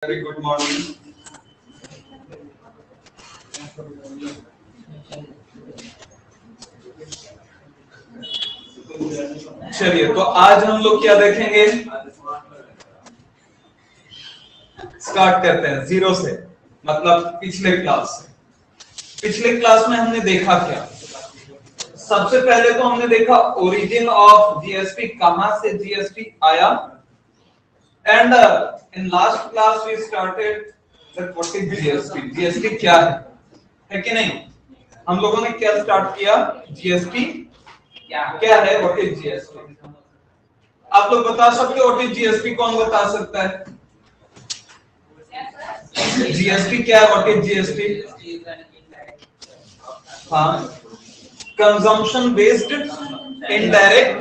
Very good morning. चलिए तो आज हम लोग क्या देखेंगे, स्टार्ट करते हैं जीरो से, मतलब पिछले क्लास से। पिछले क्लास में हमने देखा क्या? सबसे पहले तो हमने देखा ओरिजिन ऑफ जीएसटी, कहां से जीएसटी आया, and in last class we started that what is GST, GST क्या है कि नहीं? हम लोगों ने क्या स्टार्ट किया? जीएसटी क्या है, व्हाट इज जीएसटी? आप लोग बता सकते हो व्हाट इज जीएसटी? कौन बता सकता है? जीएसटी क्या है, व्हाट इज जीएसटी? हाँ, consumption based indirect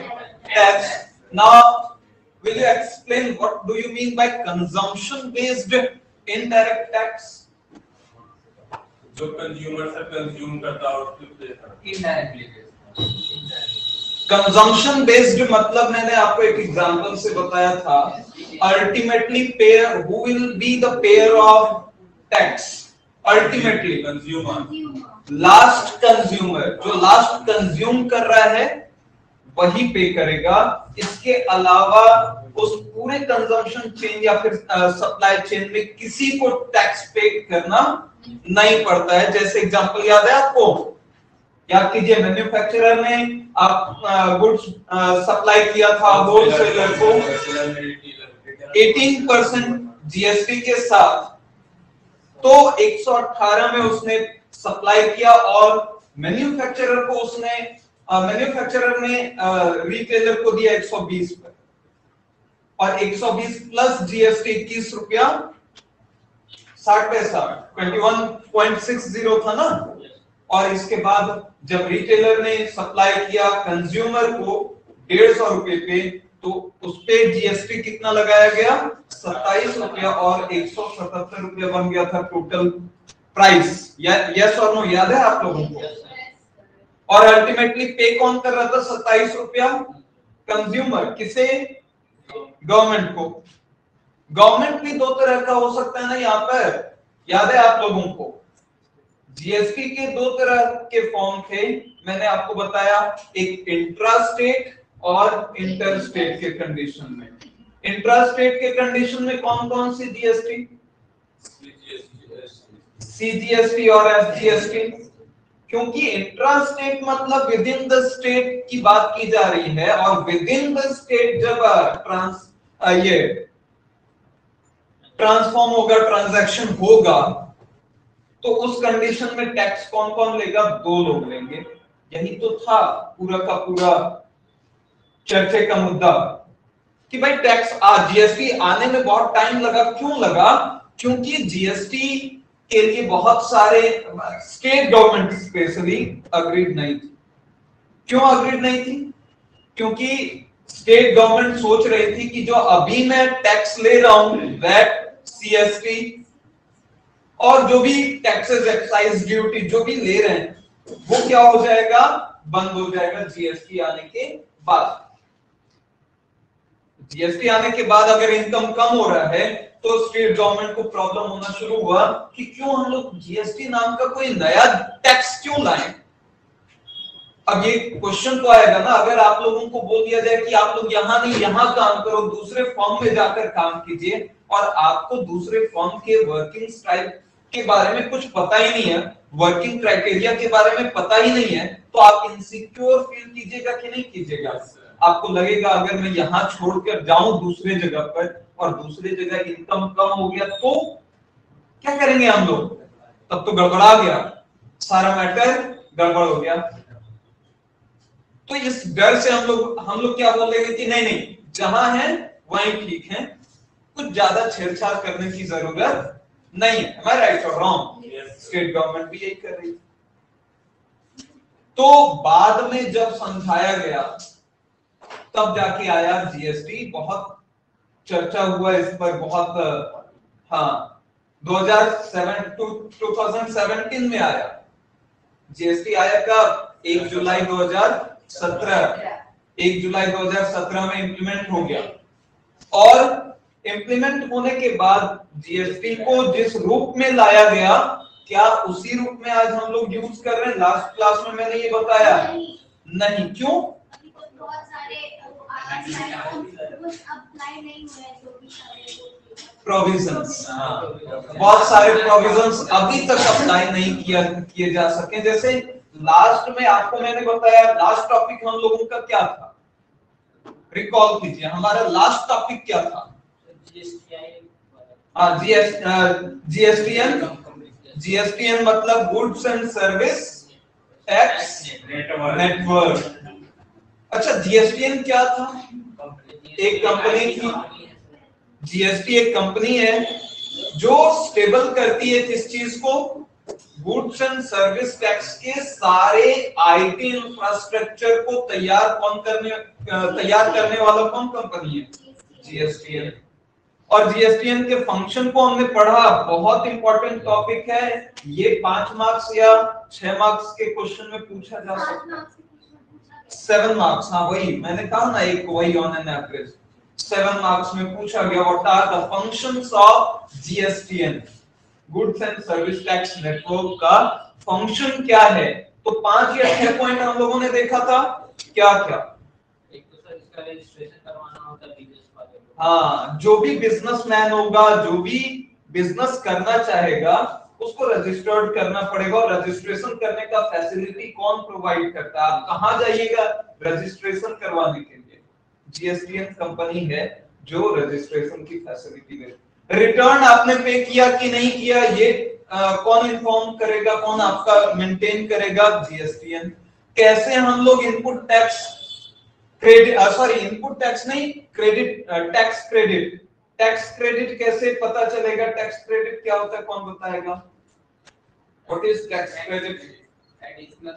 tax. Now will you explain what do you mean by consumption based indirect tax? जो कंज्यूमर से कंज्यूम करता है उसको देता है इनडायरेक्टली। कंजम्पशन बेस्ड मतलब मैंने आपको एक एग्जांपल से बताया था, ultimately pair, who will be the pair of tax? Ultimately consumer, last consumer, जो लास्ट कंज्यूम कर रहा है वही पे करेगा। इसके अलावा उस पूरे कंजम्पशन चेन या फिर सप्लाई चेन में किसी को टैक्स पे करना नहीं पड़ता है। जैसे एग्जांपल याद है आपको? याद कीजिए, मैन्युफैक्चरर ने आप गुड्स सप्लाई किया था होलसेलर को 18% जीएसटी के साथ, तो 118 में उसने सप्लाई किया और मैन्युफैक्चरर को उसने मैन्युफैक्चरर ने रिटेलर को दिया 120 पर, और 120 प्लस जीएसटी 21 रुपया 60 पैसा 21.60 था ना। और इसके बाद जब रिटेलर ने सप्लाई किया कंज्यूमर को 150 रुपए पे, तो उस पे जीएसटी कितना लगाया गया? 27 रुपया, और 177 रुपया बन गया था टोटल प्राइस। यस और नो याद है आप लोगों को? और अल्टीमेटली पे कौन कर रहा था? 27 रुपया कंज्यूमर, किसे? गवर्नमेंट को। गवर्नमेंट भी दो तरह का हो सकता है ना यहाँ पर, याद है आप लोगों को? जीएसटी के दो तरह के फॉर्म थे, मैंने आपको बताया, एक इंट्रा स्टेट और इंटर स्टेट के कंडीशन में। इंट्रा स्टेट के कंडीशन में कौन कौन सी जीएसटी? सीजीएसटी और एसजीएसटी। क्योंकि इंट्रा स्टेट मतलब विद इन द स्टेट की बात की जा रही है, और विद इन द स्टेट जब ट्रांसफॉर्म होगा, ट्रांजैक्शन होगा, तो उस कंडीशन में टैक्स कौन कौन लेगा? दो लोग लेंगे। यही तो था पूरा का पूरा चर्चे का मुद्दा कि भाई टैक्स जीएसटी आने में बहुत टाइम लगा। क्यों लगा? क्योंकि जीएसटी के लिए बहुत सारे स्टेट गवर्नमेंट स्पेशली अग्रीड नहीं थी। क्यों अग्रीड नहीं थी? क्योंकि स्टेट गवर्नमेंट सोच रही थी कि जो अभी मैं टैक्स ले रहा हूं, वैट, सीएसटी और जो भी टैक्सेस, एक्साइज ड्यूटी जो भी ले रहे हैं, वो क्या हो जाएगा? बंद हो जाएगा जीएसटी आने के बाद। जीएसटी आने के बाद अगर इनकम कम हो रहा है तो स्टेट गवर्नमेंट को प्रॉब्लम होना शुरू हुआ कि क्यों हम लोग जीएसटी नाम का कोई नया टैक्स क्यों लाएं? अब ये क्वेश्चन तो आएगा ना, अगर आप लोगों को बोल दिया जाए कि आप लोग यहां नहीं यहां काम करो, दूसरे फॉर्म में जाकर काम कीजिए, और आपको दूसरे फॉर्म के वर्किंग स्टाइल के बारे में कुछ पता ही नहीं है, वर्किंग क्राइटेरिया के बारे में पता ही नहीं है, तो आप इनसिक्योर फील कीजिएगा कि नहीं कीजिएगा? आपको लगेगा अगर मैं यहां छोड़कर जाऊं दूसरे जगह पर, और दूसरी जगह इनकम कम हो गया तो क्या करेंगे हम लोग? तब तो गड़बड़ा गया, सारा मैटर गड़बड़ हो गया। तो इस डर से हम लोग क्या बोलेंगे कि नहीं नहीं, जहां है वहीं ठीक है, कुछ ज्यादा छेड़छाड़ करने की जरूरत नहीं है। Am I right or wrong? State government भी यही कर रही है। तो बाद में जब समझाया गया तब जाके आया जीएसटी। बहुत चर्चा हुआ इस पर, बहुत 2017 में आया जीएसटी। आया कब? 1 जुलाई 2017 में इंप्लीमेंट हो गया। और इम्प्लीमेंट होने के बाद जीएसटी को जिस रूप में लाया गया, क्या उसी रूप में आज हम लोग यूज कर रहे हैं? लास्ट क्लास में मैंने ये बताया नहीं। क्यों? बहुत सारे अप्लाई नहीं हुए प्रोविजंस, बहुत सारे प्रोविजंस अभी तक अप्लाई नहीं किए जा सके। जैसे लास्ट में आपको मैंने बताया, लास्ट टॉपिक हम लोगों का क्या था, रिकॉल कीजिए, हमारा लास्ट टॉपिक क्या था? जीएसटीएन मतलब goods and service tax network. अच्छा, जीएसटीएन क्या था? एक कंपनी थी। जीएसटी एक कंपनी है जो स्टेबल करती है किस चीज को? गुड्स एंड सर्विस टैक्स के सारे आईटी इंफ्रास्ट्रक्चर को तैयार करने वाला कौन कंपनी है? जीएसटीएन। और जीएसटीएन के फंक्शन को हमने पढ़ा, बहुत इंपॉर्टेंट टॉपिक है ये। 5 मार्क्स या 6 मार्क्स के क्वेश्चन में पूछा जा सकता है। 7 मार्क्स, हाँ वही मैंने कहा ना, एक वही ऑन एन एवरेज 7 मार्क्स में पूछा गया। What are the functions of GSTN? Goods and service tax network का फंक्शन क्या है? तो 5 या 6 पॉइंट हम लोगों ने देखा था। क्या क्या? एक तो सर इसका रजिस्ट्रेशन करवाना होता है बिजनेस वाले को। हाँ, जो भी बिजनेसमैन होगा, जो भी बिजनेस करना चाहेगा, उसको रजिस्टर्ड करना पड़ेगा। और रजिस्ट्रेशन करने का फैसिलिटी कौन प्रोवाइड करता है? आप कहां जाइएगा रजिस्ट्रेशन करवाने के लिए? जीएसटीएन कंपनी है जो रजिस्ट्रेशन की फैसिलिटी दे। रिटर्न आपने पे किया कि नहीं किया, ये कौन इन्फॉर्म करेगा, कौन आपका मेंटेन करेगा? जीएसटीएन। कैसे हम लोग इनपुट टैक्स इनपुट टैक्स नहीं, credit tax credit, tax credit कैसे पता चलेगा? टैक्स क्रेडिट क्या होता है, कौन बताएगा? What is tax credit? Additional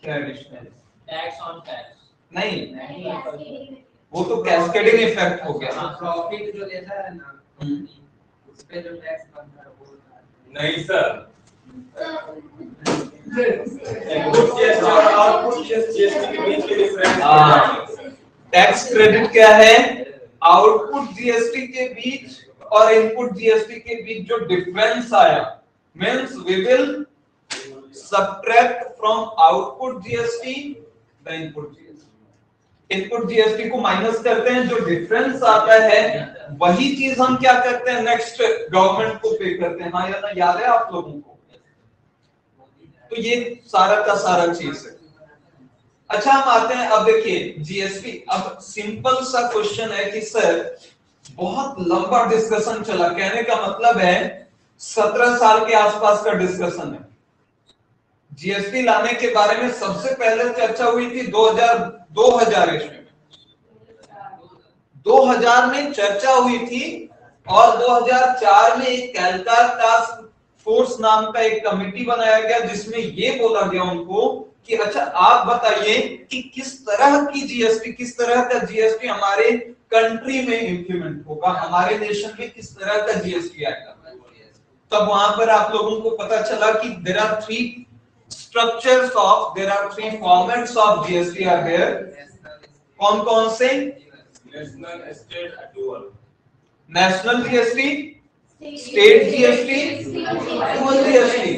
क्या एडिशनल? टैक्स ऑन टैक्स नहीं, वो तो कैस्केडिंग इफेक्ट हो गया। प्रॉफिट जो देता है ना उस पे जो टैक्स बनता है वो नहीं सर, टैक्स क्रेडिट क्या है? आउटपुट जीएसटी के बीच और इनपुट जीएसटी के बीच जो डिफरेंस आया, means we will subtract from output GST the input GST. Input GST को माइनस करते हैं, जो डिफरेंस आता है वही चीज हम क्या करते हैं? नेक्स्ट गवर्नमेंट को पे करते हैं। हाँ या ना, याद है आप लोगों को? तो ये सारा का सारा चीज है। अच्छा, हम आते हैं, अब देखिए जीएसटी। अब सिंपल सा क्वेश्चन है कि सर बहुत लंबा डिस्कशन चला, कहने का मतलब है 17 साल के आसपास का डिस्कशन है। जीएसटी लाने के बारे में सबसे पहले चर्चा हुई थी 2000 ईस्वी में, 2000 में चर्चा हुई थी। और 2004 में एक कैलका टास्क फोर्स नाम का एक कमेटी बनाया गया, जिसमें ये बोला गया उनको कि अच्छा आप बताइए कि किस तरह की जीएसटी, किस तरह का जीएसटी हमारे कंट्री में इंप्लीमेंट होगा, हमारे नेशन में किस तरह का जीएसटी आएगा। तब वहां पर आप लोगों को पता चला कि there are 3 formats of GST are there. कौन कौन से? National, state, dual. National GST, state GST, dual GST.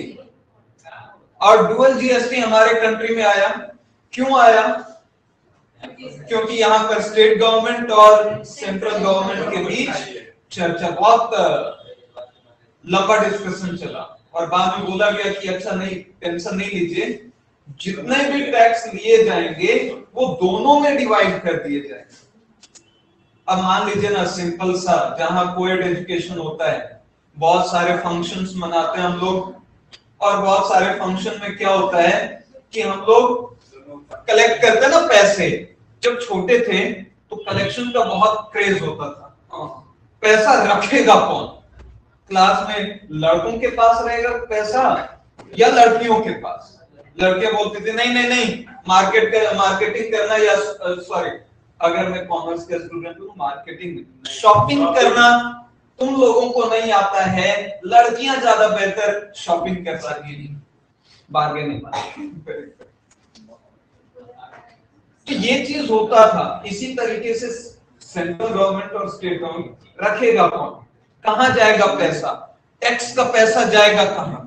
और डुअल जीएसटी हमारे कंट्री में आया। क्यों आया? क्योंकि यहाँ पर स्टेट गवर्नमेंट और सेंट्रल गवर्नमेंट के बीच चर्चा, बहुत लंबा डिस्कशन चला। और बाद में बोला गया कि अच्छा नहीं, टेंशन नहीं लीजिए, जितने भी टैक्स लिए जाएंगे वो दोनों में डिवाइड कर दिए जाएंगे। अब मान लीजिए ना, सिंपल सा, जहां कोएड एजुकेशन होता है, बहुत सारे फंक्शंस मनाते हैं हम लोग। और बहुत सारे फंक्शन में क्या होता है कि हम लोग कलेक्ट करते हैं ना पैसे। जब छोटे थे तो कलेक्शन का बहुत क्रेज होता था। पैसा रखेगा कौन? क्लास में लड़कों के पास रहेगा पैसा या लड़कियों के पास? लड़के बोलते थे नहीं नहीं नहीं, मार्केटिंग करना, या सॉरी, अगर मैं कॉमर्स का स्टूडेंट हूँ, मार्केटिंग, शॉपिंग करना तुम लोगों को नहीं आता है, लड़कियां ज्यादा बेहतर शॉपिंग कर पाती है, बार्गेनिंग। तो ये चीज होता था। इसी तरीके से सेंट्रल गवर्नमेंट और स्टेट गवर्नमेंट रखेगा कौन, कहां जाएगा पैसा, टैक्स का पैसा जाएगा कहां।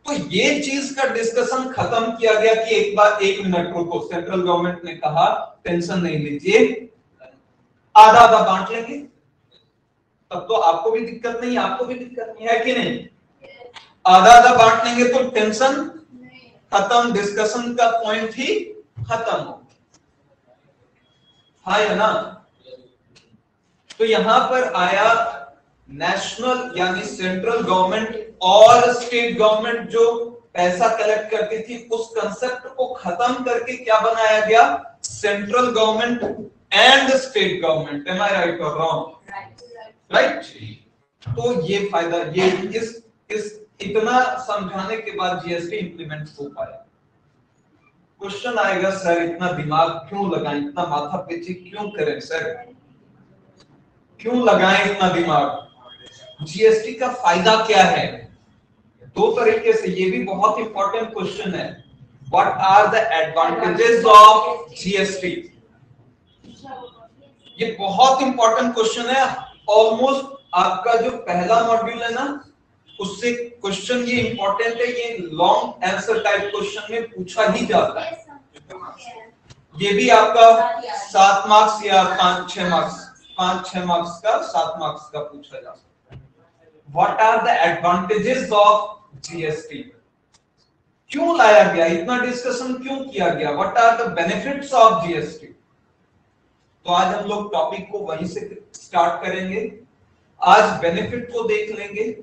तो ये चीज का डिस्कशन खत्म किया गया कि एक बार 1 मिनट रुको, सेंट्रल गवर्नमेंट ने कहा टेंशन नहीं लीजिए, आधा आधा बांट लेंगे, तब तो आपको भी दिक्कत नहीं, आपको भी दिक्कत नहीं है कि नहीं, आधा आधा बांट लेंगे तो टेंशन खत्म, डिस्कशन का पॉइंट ही खत्म हो, हाँ या ना। तो यहां पर आया नेशनल यानी सेंट्रल गवर्नमेंट और स्टेट गवर्नमेंट जो पैसा कलेक्ट करती थी, उस कंसेप्ट को खत्म करके क्या बनाया गया, central government and state government. Am I right और रॉन्ग? राइट। तो ये फायदा, ये इस इतना समझाने के बाद जीएसटी इंप्लीमेंट हो पाया। क्वेश्चन आएगा सर इतना दिमाग क्यों लगाएं, इतना माथा पेची क्यों करें सर, क्यों लगाएं इतना दिमाग, जीएसटी का फायदा क्या है। दो तरीके से, ये भी बहुत इंपॉर्टेंट क्वेश्चन है, what are the advantages of GST, ये बहुत इंपॉर्टेंट क्वेश्चन है। ऑलमोस्ट आपका जो पहला मॉड्यूल है ना, उससे क्वेश्चन ये इंपॉर्टेंट है, ये लॉन्ग आंसर टाइप क्वेश्चन में पूछा ही जाता है। ये भी आपका 7 मार्क्स या 5-6 मार्क्स का 7 मार्क्स का पूछा जा सकता है। What are the advantages of GST, क्यों लाया गया, इतना डिस्कशन क्यों किया गया, what are the benefits of GST. तो आज हम लोग टॉपिक को वहीं से स्टार्ट करेंगे। आज बेनिफिट को देख लेंगे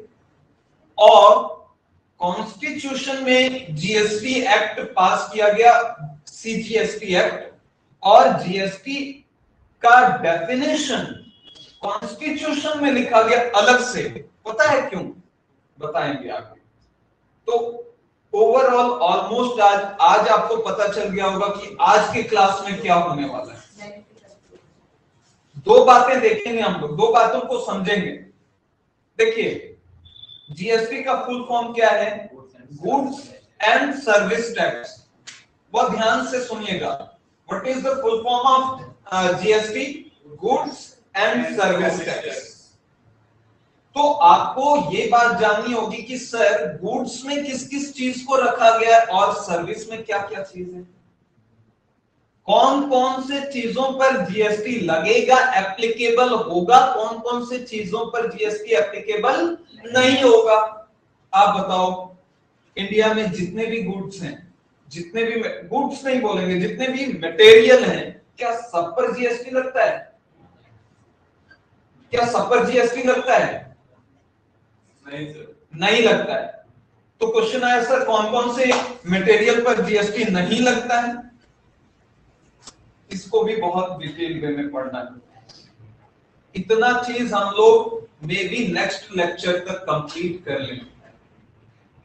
और कॉन्स्टिट्यूशन में जीएसटी एक्ट पास किया गया, सीजीएसटी एक्ट, और जीएसटी का डेफिनेशन कॉन्स्टिट्यूशन में लिखा गया अलग से, पता है क्यों, बताएंगे आगे। तो ओवरऑल ऑलमोस्ट आज आपको पता चल गया होगा कि आज के क्लास में क्या होने वाला है। दो बातें देखेंगे हम लोग, दो बातों को समझेंगे। देखिए जीएसटी का फुल फॉर्म क्या है, गुड्स एंड सर्विस टैक्स। बहुत ध्यान से सुनिएगा, what is the full form of GST, goods and service tax. तो आपको ये बात जाननी होगी कि सर गुड्स में किस किस चीज को रखा गया है और सर्विस में क्या क्या चीज है, कौन कौन से चीजों पर जीएसटी लगेगा, एप्लीकेबल होगा, कौन कौन से चीजों पर जीएसटी एप्लीकेबल नहीं होगा। आप बताओ, इंडिया में जितने भी गुड्स हैं, जितने भी गुड्स नहीं बोलेंगे, जितने भी मटेरियल हैं, क्या सब पर जीएसटी लगता है, क्या सब पर जीएसटी लगता है? नहीं सर, नहीं लगता है। तो क्वेश्चन आया सर कौन कौन से मटेरियल पर जीएसटी नहीं लगता है, इसको भी बहुत डिटेल वे में पढ़ना है। इतना चीज हम लोग मे बी नेक्स्ट लेक्चर तक कंप्लीट कर लेंगे।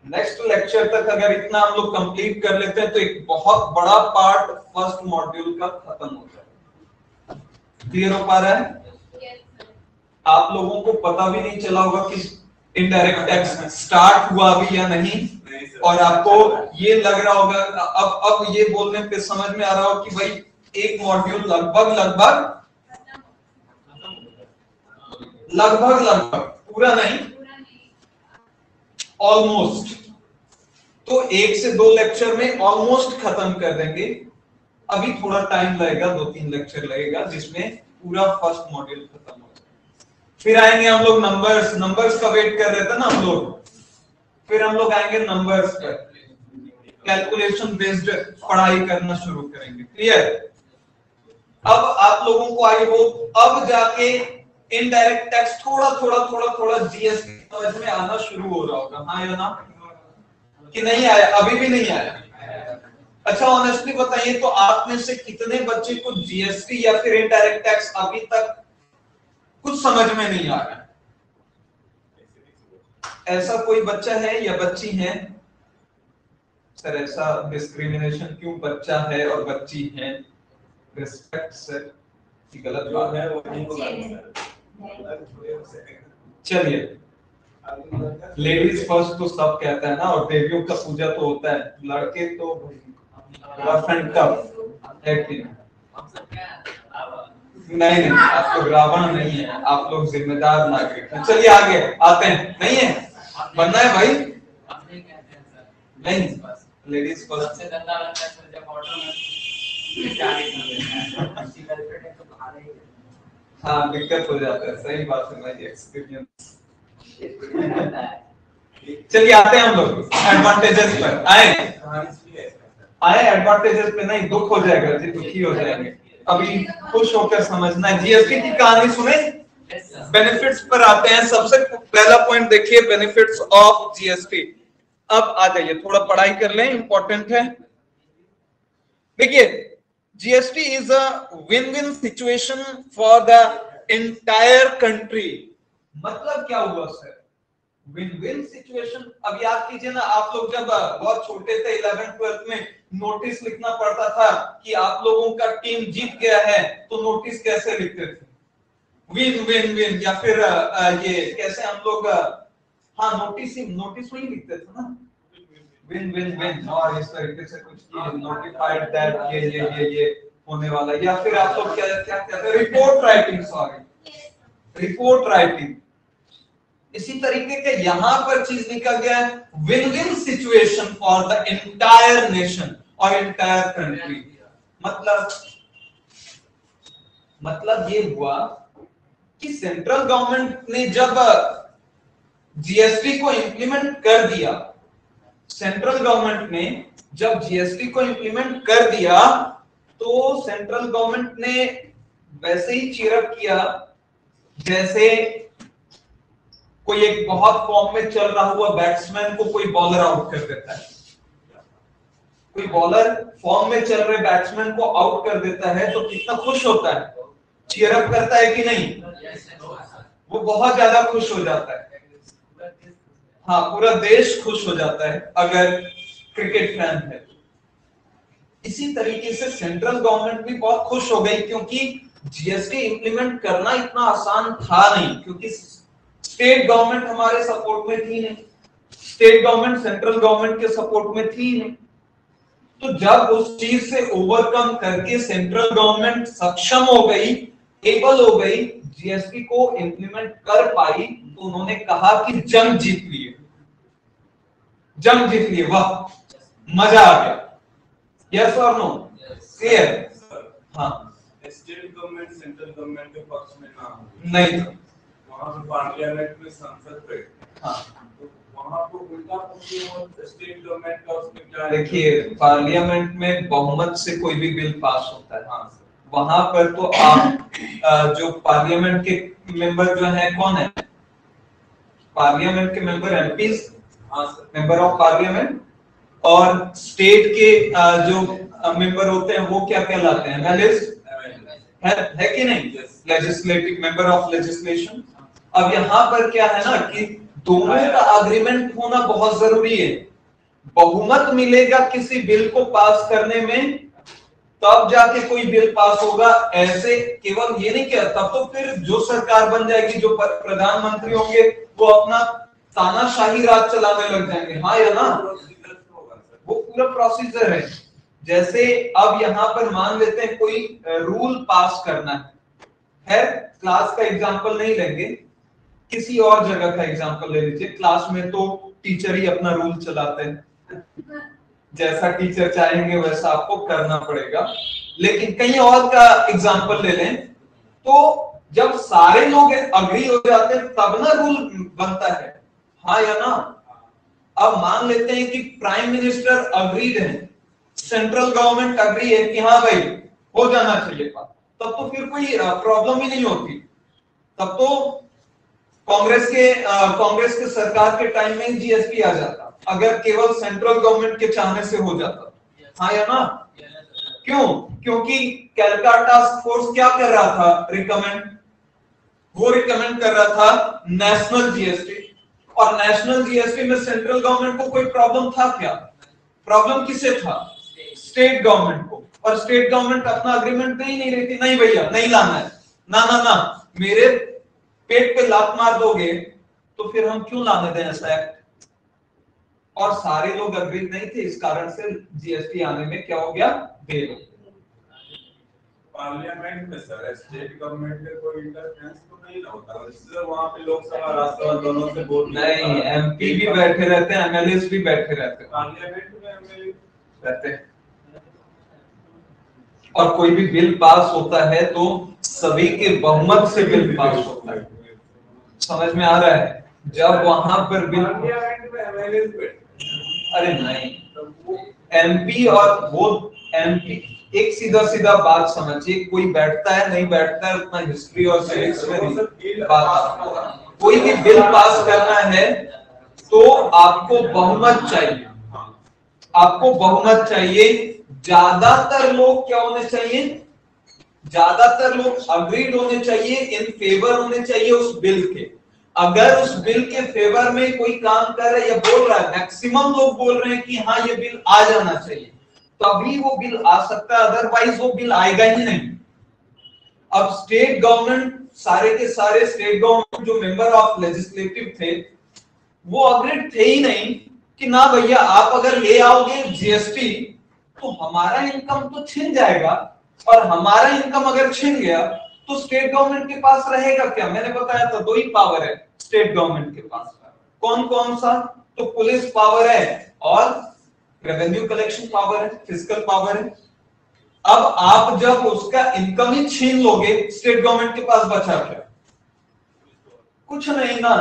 नेक्स्ट लेक्चर तक अगर इतना हम लोग कंप्लीट कर लेते हैं तो एक बहुत बड़ा पार्ट फर्स्ट मॉड्यूल का खत्म हो जाएगा। क्लियर हो पा रहा है? आप लोगों को पता भी नहीं चला होगा कि इनडायरेक्ट टैक्स स्टार्ट हुआ अभी या नहीं, और आपको ये लग रहा होगा, अब ये बोलने पे समझ में आ रहा हो कि भाई एक मॉड्यूल लगभग पूरा नहीं, ऑलमोस्ट। तो 1 से 2 लेक्चर में ऑलमोस्ट खत्म कर देंगे। अभी थोड़ा टाइम लगेगा, 2-3 लेक्चर लगेगा जिसमें पूरा फर्स्ट मॉड्यूल खत्म हो जाएगा। फिर आएंगे हम लोग नंबर्स का वेट कर रहे थे ना हम लोग, फिर हम लोग आएंगे नंबर्स पर, कैलकुलेशन बेस्ड पढ़ाई करना शुरू करेंगे। क्लियर? अब आप लोगों को आई होप अब जाके इनडायरेक्ट टैक्स थोड़ा जीएसटी समझ में आना शुरू हो रहा होगा, हाँ या ना? कि नहीं आया? अभी भी नहीं आया? अच्छा ऑनेस्टली बताइए, तो आप में से कितने बच्चे को जीएसटी या फिर इनडायरेक्ट टैक्स अभी तक कुछ समझ में नहीं आ रहा है? ऐसा कोई बच्चा है या बच्ची है? सर ऐसा डिस्क्रिमिनेशन क्यों, बच्चा है और बच्ची है? रिस्पेक्ट सर, गलत बात है। चलिए लेडीज फर्स्ट तो सब कहता है ना, और देवियों का पूजा तो होता है, लड़के तो रफ एंड टफ है कि नहीं? नहीं नहीं, आप लोग रावण नहीं है, आप लोग जिम्मेदार नागरिक हैं। चलिए आगे आते हैं। नहीं है, बनना है भाई। अपने कहते हैं सर, नहीं, बस लेडीज फर्स्ट। सबसे गंदा लगता है सर जब ऑर्डर में जाने कर देता है, अच्छी गर्लफ्रेंड है तो बाहर ही है। हाँ दिक्कत हो जाता है, सही बात है भाई, एक्सपीरियंस। चलिए आते हैं हम लोग एडवांटेजेस पर। आए एडवांटेजेस पे नहीं, दुख हो जाएगा जी, दुखी हो जाएंगे। अभी खुश होकर समझना है। जीएसटी की कहानी सुने, बेनिफिट्स पर आते हैं। सबसे पहला पॉइंट देखिए, बेनिफिट्स ऑफ जीएसटी। अब आ जाइए, थोड़ा पढ़ाई कर लें, इंपॉर्टेंट है। देखिए, GST is a win win situation for the entire country. मतलब क्या हुआ सर? Win win situation. अब याद कीजिए ना, आप लोग जब बहुत छोटे थे 11th 12th में, नोटिस लिखना पड़ता था कि आप लोगों का टीम जीत गया है, तो नोटिस कैसे लिखते थे? विन विन विन, या फिर ये कैसे हम लोग हाँ नोटिस में ही लिखते थे ना, विन विन विन, और इस तरीके से कुछ नोटिफाइड दैट ये होने वाला, या फिर आप लोग क्या क्या कहते हैं, report writing, sorry report writing. इसी तरीके के यहां पर चीज निकल गया है, win win situation for the entire nation और एंटायर कंट्री। मतलब ये हुआ कि सेंट्रल गवर्नमेंट ने जब जीएसटी को इंप्लीमेंट कर दिया, सेंट्रल गवर्नमेंट ने जब जीएसटी को इंप्लीमेंट कर दिया, तो सेंट्रल गवर्नमेंट ने वैसे ही चीयरअप किया जैसे कोई एक बहुत फॉर्म में चल रहा हुआ बैट्समैन को कोई बॉलर आउट कर देता है। कोई बॉलर फॉर्म में चल रहे बैट्समैन को आउट कर देता है तो कितना खुश होता है, चीयरअप करता है कि नहीं? वो बहुत ज्यादा खुश हो जाता है। हाँ, पूरा देश खुश हो जाता है अगर क्रिकेट फैन है। इसी तरीके से सेंट्रल गवर्नमेंट भी बहुत खुश हो गई, क्योंकि जीएसटी इंप्लीमेंट करना इतना आसान था नहीं, क्योंकि स्टेट गवर्नमेंट हमारे सपोर्ट में थी नहीं, स्टेट गवर्नमेंट सेंट्रल गवर्नमेंट के सपोर्ट में थी नहीं। तो जब उस चीज से ओवरकम करके सेंट्रल गवर्नमेंट सक्षम हो गई, एबल हो गई, जीएसटी को इंप्लीमेंट कर पाई, तो उन्होंने कहा कि जंग जीत लिए, जंग जीत लिए, वाह मजा आ गया। यस और नो? क्लियर? हाँ, स्टेट गवर्नमेंट सेंट्रल गवर्नमेंट के पक्ष में ना हो, नहीं था वहां पे पार्लियामेंट में संसद पे, हाँ, तो वहां को उल्टा स्टेट गवर्नमेंट का उसमें क्या है? देखिए पार्लियामेंट में बहुमत से कोई भी बिल पास होता है। हाँ, वहां पर तो आप जो पार्लियामेंट के मेंबर जो है, कौन है पार्लियामेंट के member? MPs, member of parliament. और स्टेट के जो मेंबर होते हैं वो क्या कहलाते हैं? एमएलएस, है कि नहीं? Legislative, member of legislation. अब यहाँ पर क्या है ना कि दोनों का अग्रीमेंट होना बहुत जरूरी है। बहुमत मिलेगा किसी बिल को पास करने में, तब जाके कोई बिल पास होगा। ऐसे केवल ये नहीं किया, तब तो फिर जो सरकार बन जाएगी, जो प्रधानमंत्री होंगे, वो अपना तानाशाही राज चलाने लग जाएंगे। हाँ या ना? वो पूरा प्रोसीजर है। जैसे अब यहाँ पर मान लेते हैं कोई रूल पास करना है, क्लास का एग्जांपल नहीं लेंगे, किसी और जगह का एग्जांपल ले लीजिए। क्लास में तो टीचर ही अपना रूल चलाते हैं, जैसा टीचर चाहेंगे वैसा आपको करना पड़ेगा। लेकिन कहीं और का एग्जांपल ले लें, तो जब सारे लोग अग्री हो जाते हैं तब ना रूल बनता है। हाँ या ना? अब मान लेते हैं कि प्राइम मिनिस्टर अग्रीड है, सेंट्रल गवर्नमेंट अग्री है कि हाँ भाई हो जाना चाहिए बात, तब तो फिर कोई प्रॉब्लम ही नहीं होती। तब तो कांग्रेस के सरकार के टाइम में जीएसटी आ जाता, अगर केवल सेंट्रल गवर्नमेंट के चाहने से हो जाता। हाँ या ना? क्यों? क्योंकि कैलकाटा टास्क फोर्स क्या कर रहा था? वो रिकमेंड कर रहा था नेशनल जीएसटी, और नेशनल जीएसटी में सेंट्रल गवर्नमेंट को कोई प्रॉब्लम था क्या? प्रॉब्लम किसे था? स्टेट गवर्नमेंट को। और स्टेट गवर्नमेंट अपना अग्रीमेंट दे ही नहीं रही थी, नहीं भैया नहीं लाना है, ना ना ना, मेरे पेट पे लात मार दोगे तो फिर हम क्यों लाने दें ऐसा एक्ट। और सारे लोग अग्री नहीं थे, इस कारण से जीएसटी आने में क्या हो गया? देर। पार्लियामेंट में सर स्टेट गवर्नमेंट का कोई इंटरफेरेंस तो नहीं ना होता, इसलिए वहाँ पे लोकसभा राज्यसभा दोनों से वोट नहीं, एमपी भी बैठे रहते हैं, एमएलए भी बैठे रहते हैं, पार्लियामेंट में एमएलए रहते हैं। और कोई भी बिल पास होता है तो सभी के बहुमत से बिल पास होता है, समझ में आ रहा है? जब वहां पर बिल, पार्लियामेंट में एमएलए अरे नहीं, एमपी और वो एमपी, एक सीधा सीधा बात समझिए, कोई बैठता है नहीं बैठता है उतना हिस्ट्री और सिविक्स में नहीं बात। कोई भी बिल पास करना है तो आपको बहुमत चाहिए, आपको बहुमत चाहिए। ज्यादातर लोग क्या होने चाहिए? ज्यादातर लोग अग्रीड होने चाहिए, इन फेवर होने चाहिए उस बिल के। अगर उस बिल के फेवर में कोई काम कर रहा है या बोल रहा है, मैक्सिमम लोग बोल रहे हैं कि हाँ ये बिल आ जाना चाहिए, तभी वो बिल आ सकता है, अदरवाइज वो बिल आएगा ही नहीं। अब स्टेट गवर्नमेंट, सारे के सारे स्टेट गवर्नमेंट जो मेंबर ऑफ लेजिस्लेटिव थे वो अग्रीड थे ही नहीं कि ना भैया आप अगर ले आओगे जीएसटी तो हमारा इनकम तो छिन जाएगा, और हमारा इनकम अगर छिन गया तो स्टेट गवर्नमेंट के पास रहेगा क्या? मैंने बताया था दो ही पावर है स्टेट गवर्नमेंट के पास। कौन कौन सा? तो पुलिस पावर है और रेवेन्यू कलेक्शन पावर है, फिजिकल पावर है। अब आप जब उसका इनकम ही छीन लोगे, स्टेट गवर्नमेंट के पास बचा क्या? कुछ नहीं ना,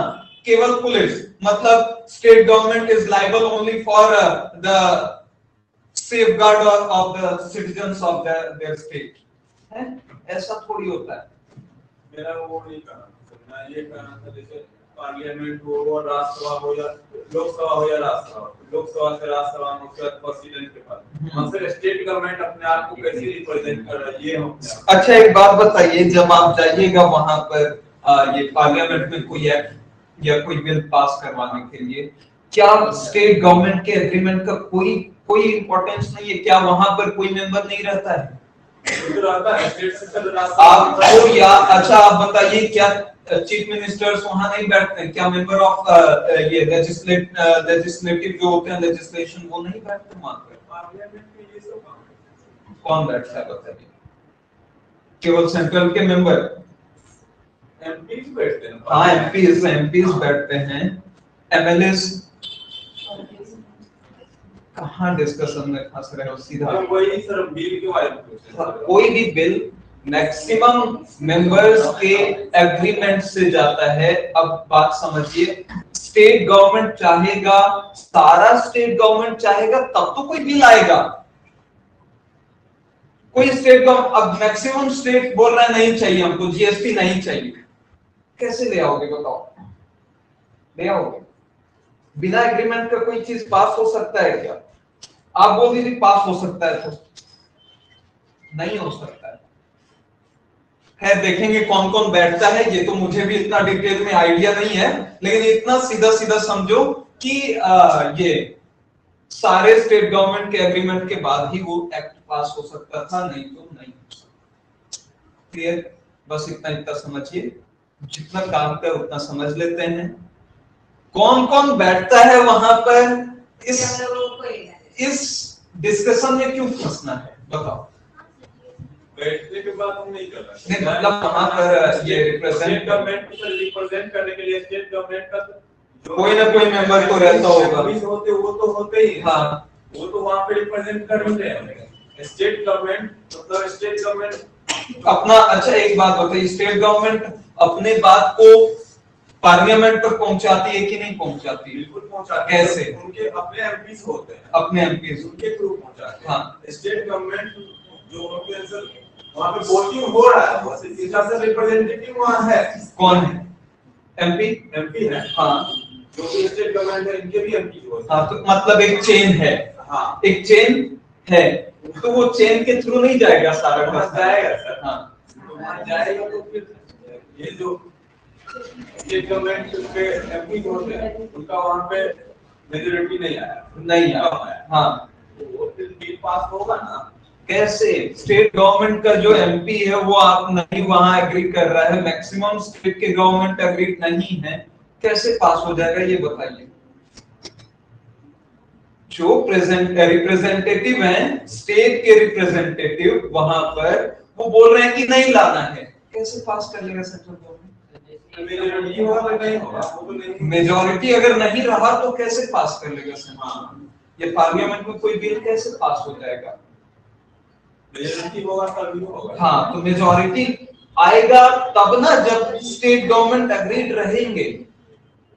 केवल पुलिस। मतलब state government is liable only for the safeguard of the citizens of their state, है? ऐसा थोड़ी होता है। मेरा वो नहीं कहना, मैं ये कहना था जैसे पार्लियामेंट हो, राज्यसभा हो या लोकसभा हो या राज्यसभा, लोकसभा से राज्यसभा में उसके बाद प्रेसिडेंट के पास, मतलब स्टेट गवर्नमेंट अपने आप को कैसे रिप्रेजेंट कर रहा है ये हम। अच्छा एक बात बताइए, जब आप जाइएगा वहां पर ये पार्लियामेंट में कोई एक्ट या कोई बिल पास करवाने के लिए, क्या स्टेट गवर्नमेंट के एग्रीमेंट का कोई इंपॉर्टेंस नहीं है? क्या वहां पर कोई मेंबर नहीं रहता है? आपको या अच्छा आप बताइए, क्या चीफ मिनिस्टर्स वहां नहीं बैठते हैं? क्या मेंबर ऑफ ये लेजिस्लेटिव जो होते हैं, लेजिस्लेशन, वो नहीं बैठते वहां पर? कौन बैठता है बताइए? केवल सेंट्रल के मेंबर, एमपीज बैठते हैं। हाँ एमपीज बैठते हैं। एमएलएस कहाँ डिस्कशन में फंस रहे हो? सीधा वही सर बिल के बारे में, कोई भी बिल मैक्सिमम मेंबर्स के एग्रीमेंट से जाता है। अब बात समझिए, स्टेट गवर्नमेंट चाहेगा, सारा स्टेट गवर्नमेंट चाहेगा तब तो कोई बिल आएगा। कोई स्टेट गवर्नमेंट, अब मैक्सिमम स्टेट बोल रहा है नहीं चाहिए हमको, जीएसटी नहीं चाहिए, कैसे ले आओगे बताओ? ले आओगे? बिना एग्रीमेंट का कोई चीज पास हो सकता है क्या? आप बोल दीजिए पास हो सकता है, तो नहीं हो सकता है। देखेंगे कौन कौन बैठता है, ये तो मुझे भी इतना डिटेल में आइडिया नहीं है, लेकिन इतना सीधा सीधा समझो कि ये सारे स्टेट गवर्नमेंट के एग्रीमेंट के बाद ही वो एक्ट पास हो सकता था, नहीं तो नहीं हो सकता। क्लियर? बस इतना समझिए, जितना काम कर उतना समझ लेते हैं। कौन कौन बैठता है वहां पर? इस डिस्कशन में क्यों फंसना है बताओ? बैठने के बाद हम नहीं कर रहे। नहीं मतलब वहां पर ये रिप्रेजेंट करने के लिए स्टेट गवर्नमेंट का कोई ना कोई मेंबर तो रहता होगा। वो तो होते ही, हाँ वो तो वहां पे रिप्रेजेंट करते हैं। स्टेट गवर्नमेंट मतलब स्टेट गवर्नमेंट अपना, अच्छा एक बात बताइए, स्टेट गवर्नमेंट अपने बात को पार्लियामेंट तक पहुंचाती है कि नहीं पहुंचाती? बिल्कुल पहुंचाती है। कैसे? उनके अपने एमपीज होते हैं, अपने एमपीज, उनके थ्रू पहुंचाते हैं। हाँ। स्टेट गवर्नमेंट जो वहां पे वोटिंग हो रहा है, बस इसका से रिप्रेजेंटेटिव वहां है। कौन है? एमपी है। हाँ, जो भी स्टेट गवर्नमेंट है इनके भी एमपी होते हैं। हाँ तो मतलब एक चेन है। हाँ, एक चेन है, तो वो चेन के थ्रू नहीं जाएगा सारा का जाएगा सर। हाँ तो जाएगा तो फिर ये जो स्टेट गवर्नमेंट के एमपी होते हैं उनका वहां पे मेजॉरिटी नहीं आया। हाँ तो वो फिर बिल पास होगा ना। कैसे? स्टेट गवर्नमेंट का जो एमपी है वो आप नहीं वहां एग्री कर रहा है, मैक्सिमम स्टेट के गवर्नमेंट एग्री नहीं है, कैसे पास हो जाएगा ये बताइए? जो रिप्रेजेंटेटिव हैं, स्टेट के रिप्रेजेंटेटिव वहां पर, वो बोल रहे हैं कि नहीं लाना है, कैसे पास कर लेगा सेंट्रल गवर्नमेंट? मेजॉरिटी होगा तो नहीं होगा, वो तो नहीं। मेजॉरिटी अगर नहीं रहा तो कैसे पास कर लेगा सेंट्रल? ये पार्लियामेंट में कोई बिल कैसे पास हो जाएगा? मेजॉरिटी होगा तभी होगा। हाँ, तो मेजॉरिटी आएगा तब ना जब स्टेट गवर्नमेंट अग्रीड रहेंगे,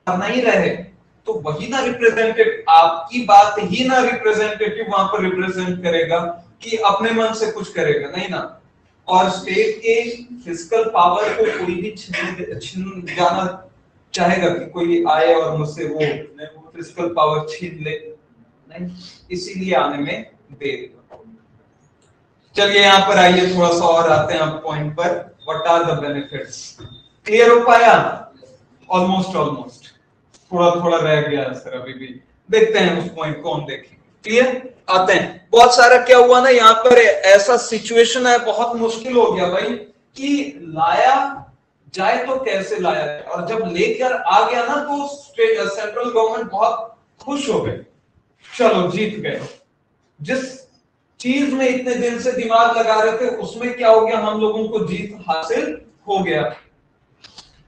नहीं रहे तो वही ना रिप्रेजेंटेटिव, आपकी बात ही ना रिप्रेजेंटेटिव वहां पर रिप्रेजेंट करेगा कि अपने मन से कुछ करेगा, नहीं ना। और स्टेट के फिस्कल पावर को कोई भी छीन जाना चाहेगा कि कोई आए और मुझसे वो फिस्कल पावर छीन ले, नहीं, इसीलिए आने में देर। चलिए यहाँ पर आइए, थोड़ा सा और आते हैं आप पॉइंट पर। What are the benefits? Clear हो पाया? ऑलमोस्ट थोड़ा थोड़ा रह गया सर, अभी भी देखते हैं उस पॉइंट को हम देखेंगे। क्लियर? आते हैं। बहुत सारा क्या हुआ ना यहाँ पर, ऐसा सिचुएशन है, बहुत मुश्किल हो गया भाई कि लाया जाए तो कैसे लाया जाए, और जब लेकर आ गया ना तो सेंट्रल गवर्नमेंट बहुत खुश हो गए, चलो जीत गए। जिस चीज में इतने दिन से दिमाग लगा रहे थे उसमें क्या हो गया, हम लोगों को जीत हासिल हो गया।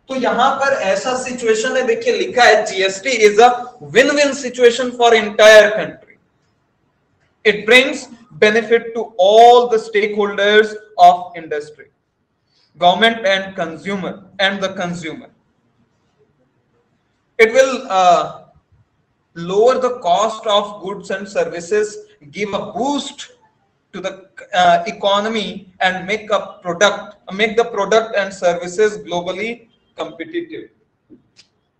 तो यहां पर ऐसा सिचुएशन है, देखिए लिखा है GST is a win win situation for entire country. It brings benefit to all the stakeholders of industry, government and the consumer. It will lower the cost of goods and services, give a boost to the economy, and make the product and services globally competitive.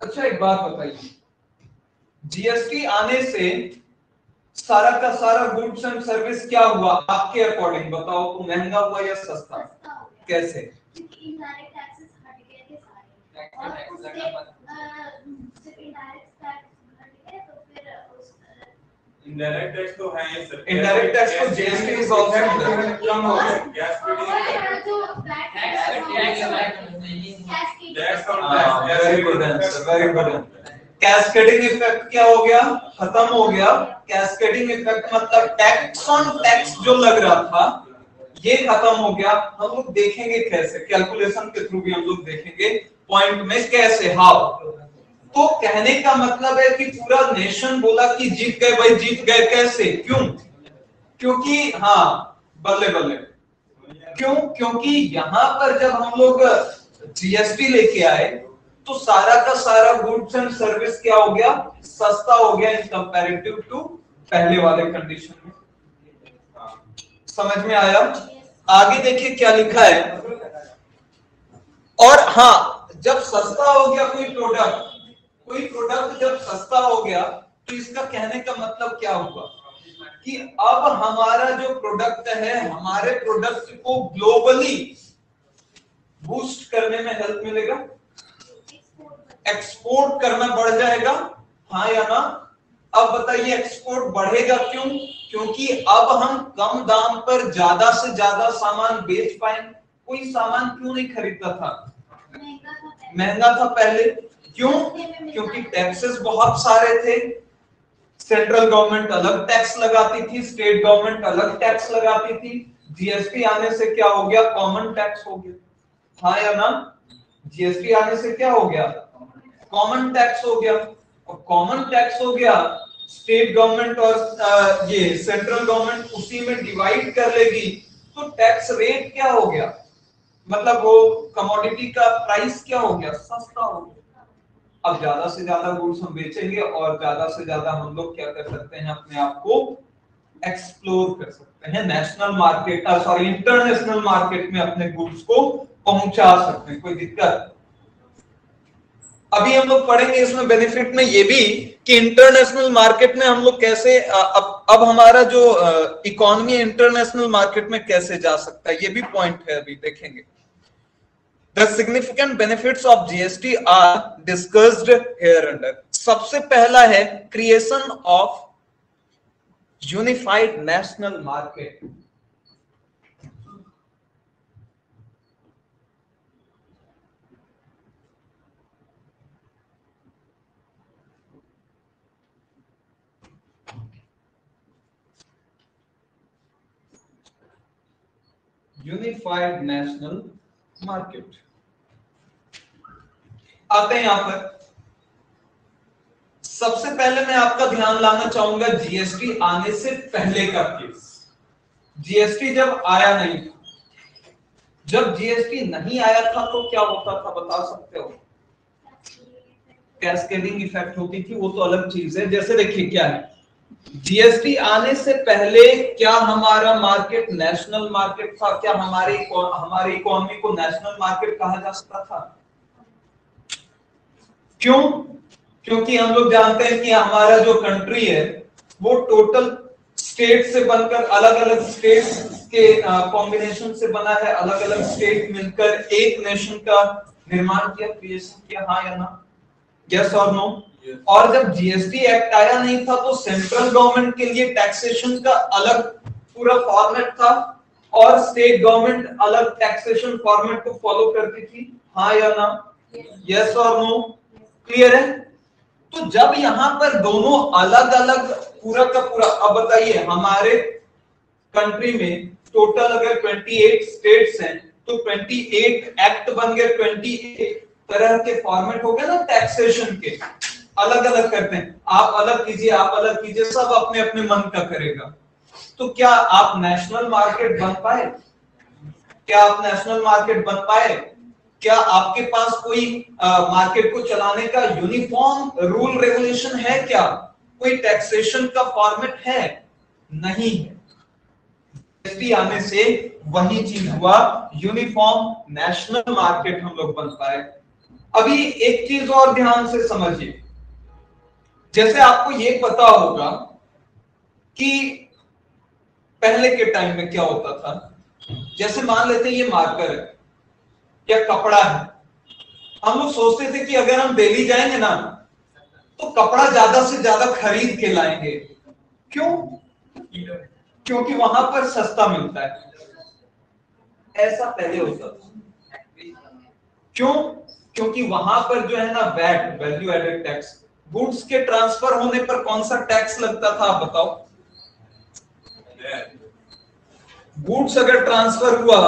अच्छा, एक बात बताइए, GST आने से सारा का सारा goods and service क्या हुआ आपके अकॉर्डिंग? बताओ, तो महंगा हुआ या सस्ता? कैसे? क्योंकि इनडायरेक्ट टैक्सेस हट गए थे सारे, और उससे सिर्फ इनडायरेक्ट टैक्स हट गए, तो फिर उस इनडायरेक्ट टैक्स तो है ही सर। इनडायरेक्ट टैक्स तो जीएसटी इज आल्सो कम हो गया, गैस जो back very good answer, very good. Cascading effect क्या हो गया? खत्म हो गया। कैस्केडिंग इफेक्ट मतलब टैक्स ऑन टैक्स जो लग रहा था ये खत्म हो गया। हम लोग देखेंगे कैसे, कैलकुलेशन के थ्रू भी हम लोग देखेंगे पॉइंट में कैसे, हाउ। तो कहने का मतलब है कि पूरा नेशन बोला कि जीत गए भाई, जीत गए। कैसे? क्यों? क्योंकि हाँ, बल्ले बल्ले। क्यों? क्योंकि यहां पर जब हम लोग जीएसटी लेके आए तो सारा का सारा गुड्स एंड सर्विस क्या हो गया? सस्ता हो गया इन कंपैरेटिव टू पहले वाले कंडीशन में। समझ में आया? आगे देखिए क्या लिखा है। और हाँ, जब सस्ता हो गया कोई प्रोडक्ट जब सस्ता हो गया तो इसका कहने का मतलब क्या हुआ कि अब हमारा जो प्रोडक्ट है, हमारे प्रोडक्ट को ग्लोबली बूस्ट करने में हेल्प मिलेगा, एक्सपोर्ट करना बढ़ जाएगा, हाँ या ना? अब बताइए एक्सपोर्ट बढ़ेगा क्यों? क्योंकि अब हम कम दाम पर ज्यादा से ज्यादा सामान बेच पाएंगे। कोई सामान क्यों नहीं खरीदता था? महंगा था पहले। क्यों? क्योंकि टैक्सेस बहुत सारे थे। सेंट्रल गवर्नमेंट अलग टैक्स लगाती थी, स्टेट गवर्नमेंट अलग टैक्स लगाती थी। जीएसटी आने से क्या हो गया? कॉमन टैक्स हो गया, हाँ या ना? जीएसटी आने से क्या हो गया? कॉमन टैक्स हो गया। और कॉमन टैक्स हो गया, स्टेट गवर्नमेंट और ये सेंट्रल गवर्नमेंट उसी में डिवाइड कर लेगी, तो टैक्स रेट क्या हो गया? मतलब वो कमोडिटी का प्राइस क्या हो गया? सस्ता हो गया। अब ज्यादा से ज्यादा गुड्स हम बेचेंगे और ज्यादा से ज्यादा हम लोग क्या कर सकते हैं? अपने आप को एक्सप्लोर कर सकते हैं, national market sorry international market में अपने गुड्स को पहुंचा सकते हैं। कोई दिक्कत? अभी हम लोग पढ़ेंगे इसमें बेनिफिट में ये भी कि इंटरनेशनल मार्केट में हम लोग कैसे अब हमारा जो इकोनॉमी इंटरनेशनल मार्केट में कैसे जा सकता है, ये भी पॉइंट है, अभी देखेंगे। The significant benefits of GST are discussed here under. सबसे पहला है creation of unified national market. Unified national market. आते हैं यहां पर, सबसे पहले मैं आपका ध्यान लाना चाहूंगा जीएसटी आने से पहले का केस। जीएसटी जब आया नहीं था, जब जीएसटी नहीं आया था तो क्या होता था बता सकते हो? कैस्केडिंग इफेक्ट होती थी, वो तो अलग चीज है। जैसे देखिए क्या है, जीएसटी आने से पहले क्या हमारा मार्केट नेशनल मार्केट था? क्या हमारी इकोनॉमी को नेशनल मार्केट कहा जा सकता था? क्यों? क्योंकि हम लोग जानते हैं कि हमारा जो कंट्री है वो टोटल स्टेट से बनकर, अलग अलग स्टेट्स के कॉम्बिनेशन से बना है। अलग अलग स्टेट मिलकर एक नेशन का निर्माण किया, क्रिएशन किया। हाँ या ना? यस और नो? और जब जीएसटी एक्ट आया नहीं था तो सेंट्रल गवर्नमेंट के लिए टैक्सेशन का अलग पूरा फॉर्मेट था और स्टेट गवर्नमेंट अलग टैक्सेशन फॉर्मेट को फॉलो करती थी। हाँ या ना? यस और नो? क्लियर है? तो जब यहां पर दोनों अलग अलग पूरा का पूरा, अब बताइए हमारे कंट्री में टोटल अगर 28 स्टेट्स हैं तो 28 एक्ट बन गए, 28 तरह के फॉर्मेट हो गए ना टैक्सेशन के, अलग अलग करते हैं। आप अलग कीजिए, आप अलग कीजिए, सब अपने अपने मन का करेगा। तो क्या आप नेशनल मार्केट बन पाए? क्या आप नेशनल मार्केट बन पाए? क्या आपके पास कोई मार्केट को चलाने का यूनिफॉर्म रूल रेगुलेशन है? क्या कोई टैक्सेशन का फॉर्मेट है? नहीं है। जीएसटी आने से वही चीज हुआ, यूनिफॉर्म नेशनल मार्केट हम लोग बन पाए। अभी एक चीज और ध्यान से समझिए, जैसे आपको ये पता होगा कि पहले के टाइम में क्या होता था। जैसे मान लेते हैं ये मार्कर है या कपड़ा है, हम लोग सोचते थे कि अगर हम दिल्ली जाएंगे ना तो कपड़ा ज्यादा से ज्यादा खरीद के लाएंगे। क्यों? क्योंकि वहां पर सस्ता मिलता है। ऐसा पहले होता था। क्यों? क्योंकि वहां पर जो है ना VAT, value added tax, goods के ट्रांसफर होने पर कौन सा टैक्स लगता था आप बताओ? गुड्स अगर ट्रांसफर हुआ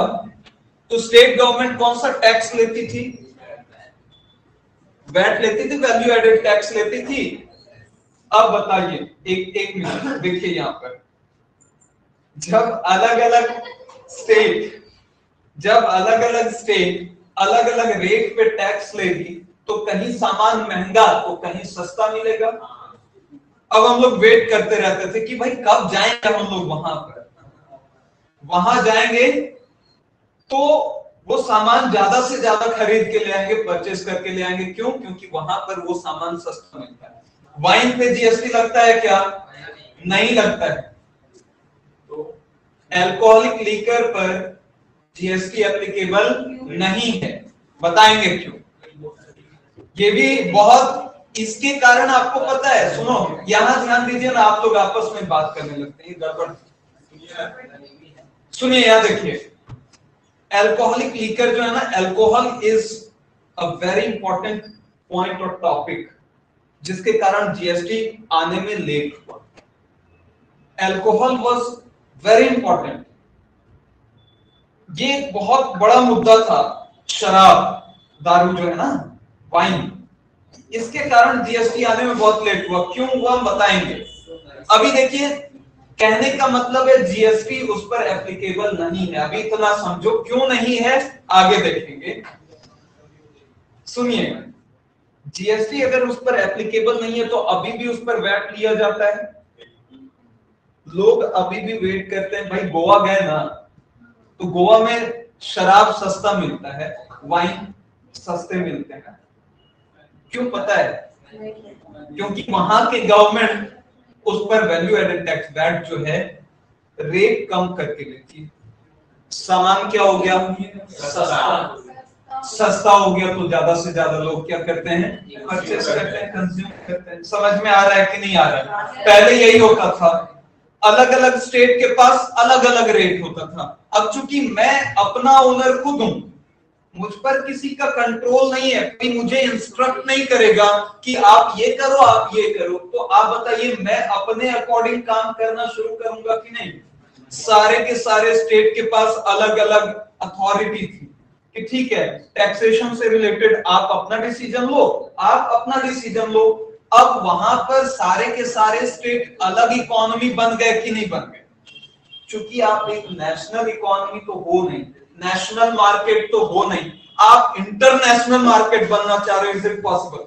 तो स्टेट गवर्नमेंट कौन सा टैक्स लेती थी? वैट लेती थी, वैल्यू एडेड टैक्स लेती थी। अब बताइए, एक मिनट देखिए यहां पर, जब अलग अलग स्टेट अलग अलग रेट पे टैक्स लेगी तो कहीं सामान महंगा तो कहीं सस्ता मिलेगा। अब हम लोग वेट करते रहते थे कि भाई कब जाएंगे हम लोग वहां पर, वहां जाएंगे तो वो सामान ज्यादा से ज्यादा खरीद के ले आएंगे, परचेस करके ले आएंगे। क्यों? क्योंकि वहां पर वो सामान सस्ता मिलता है। वाइन पे जीएसटी लगता है क्या? नहीं लगता है। तो अल्कोहलिक लीकर पर जीएसटी एप्लीकेबल नहीं है। बताएंगे क्यों? ये भी बहुत, इसके कारण आपको पता है, सुनो यहां ध्यान दीजिए ना, आप लोग आपस में बात करने लगते हैं, गड़बड़। सुनिए यहां देखिए, अल्कोहलिक लीकर जो है ना, alcohol is a very important point और टॉपिक जिसके कारण जीएसटी आने में लेट हुआ। अल्कोहल वाज वेरी इंपॉर्टेंट, ये बहुत बड़ा मुद्दा था। शराब, दारू जो है ना, वाइन, इसके कारण जीएसटी आने में बहुत लेट हुआ। क्यों हुआ हम बताएंगे। अभी देखिए, कहने का मतलब है जीएसटी उस पर एप्लीकेबल नहीं है। अभी इतना समझो क्यों नहीं है, आगे देखेंगे। सुनिए, जीएसटी अगर उस पर एप्लीकेबल नहीं है तो अभी भी उस पर वैट लिया जाता है। लोग अभी भी वेट करते हैं, भाई गोवा गए ना तो गोवा में शराब सस्ता मिलता है, वाइन सस्ते मिलते हैं। क्यों पता है? क्योंकि वहां के गवर्नमेंट उस पर वैल्यू एडेड टैक्स, वैट जो है, रेट कम करके लेती है। सामान क्या हो गया? सस्ता हो गया तो ज्यादा से ज्यादा लोग क्या करते हैं? परचेस करते हैं, कंज्यूम करते हैं। समझ में आ रहा है कि नहीं आ रहा है? पहले यही होता था, अलग अलग स्टेट के पास अलग अलग रेट होता था। अब चूंकि मैं अपना ओनर खुद हूं, मुझ पर किसी का कंट्रोल नहीं है, कोई मुझे इंस्ट्रक्ट नहीं करेगा कि आप ये करो, आप ये करो। तो आप बताइए, मैं अपने अकॉर्डिंग काम करना शुरू करूंगा कि नहीं? सारे के सारे स्टेट के पास अलग अलग अथॉरिटी थी कि ठीक है टैक्सेशन से रिलेटेड आप अपना डिसीजन लो, आप अपना डिसीजन लो। अब वहां पर सारे के सारे स्टेट अलग इकोनॉमी बन गए कि नहीं बन गए? क्योंकि आप एक नेशनल इकोनॉमी तो हो नहीं, नेशनल मार्केट तो हो नहीं, आप इंटरनेशनल मार्केट बनना चाह रहे हो। Is it possible?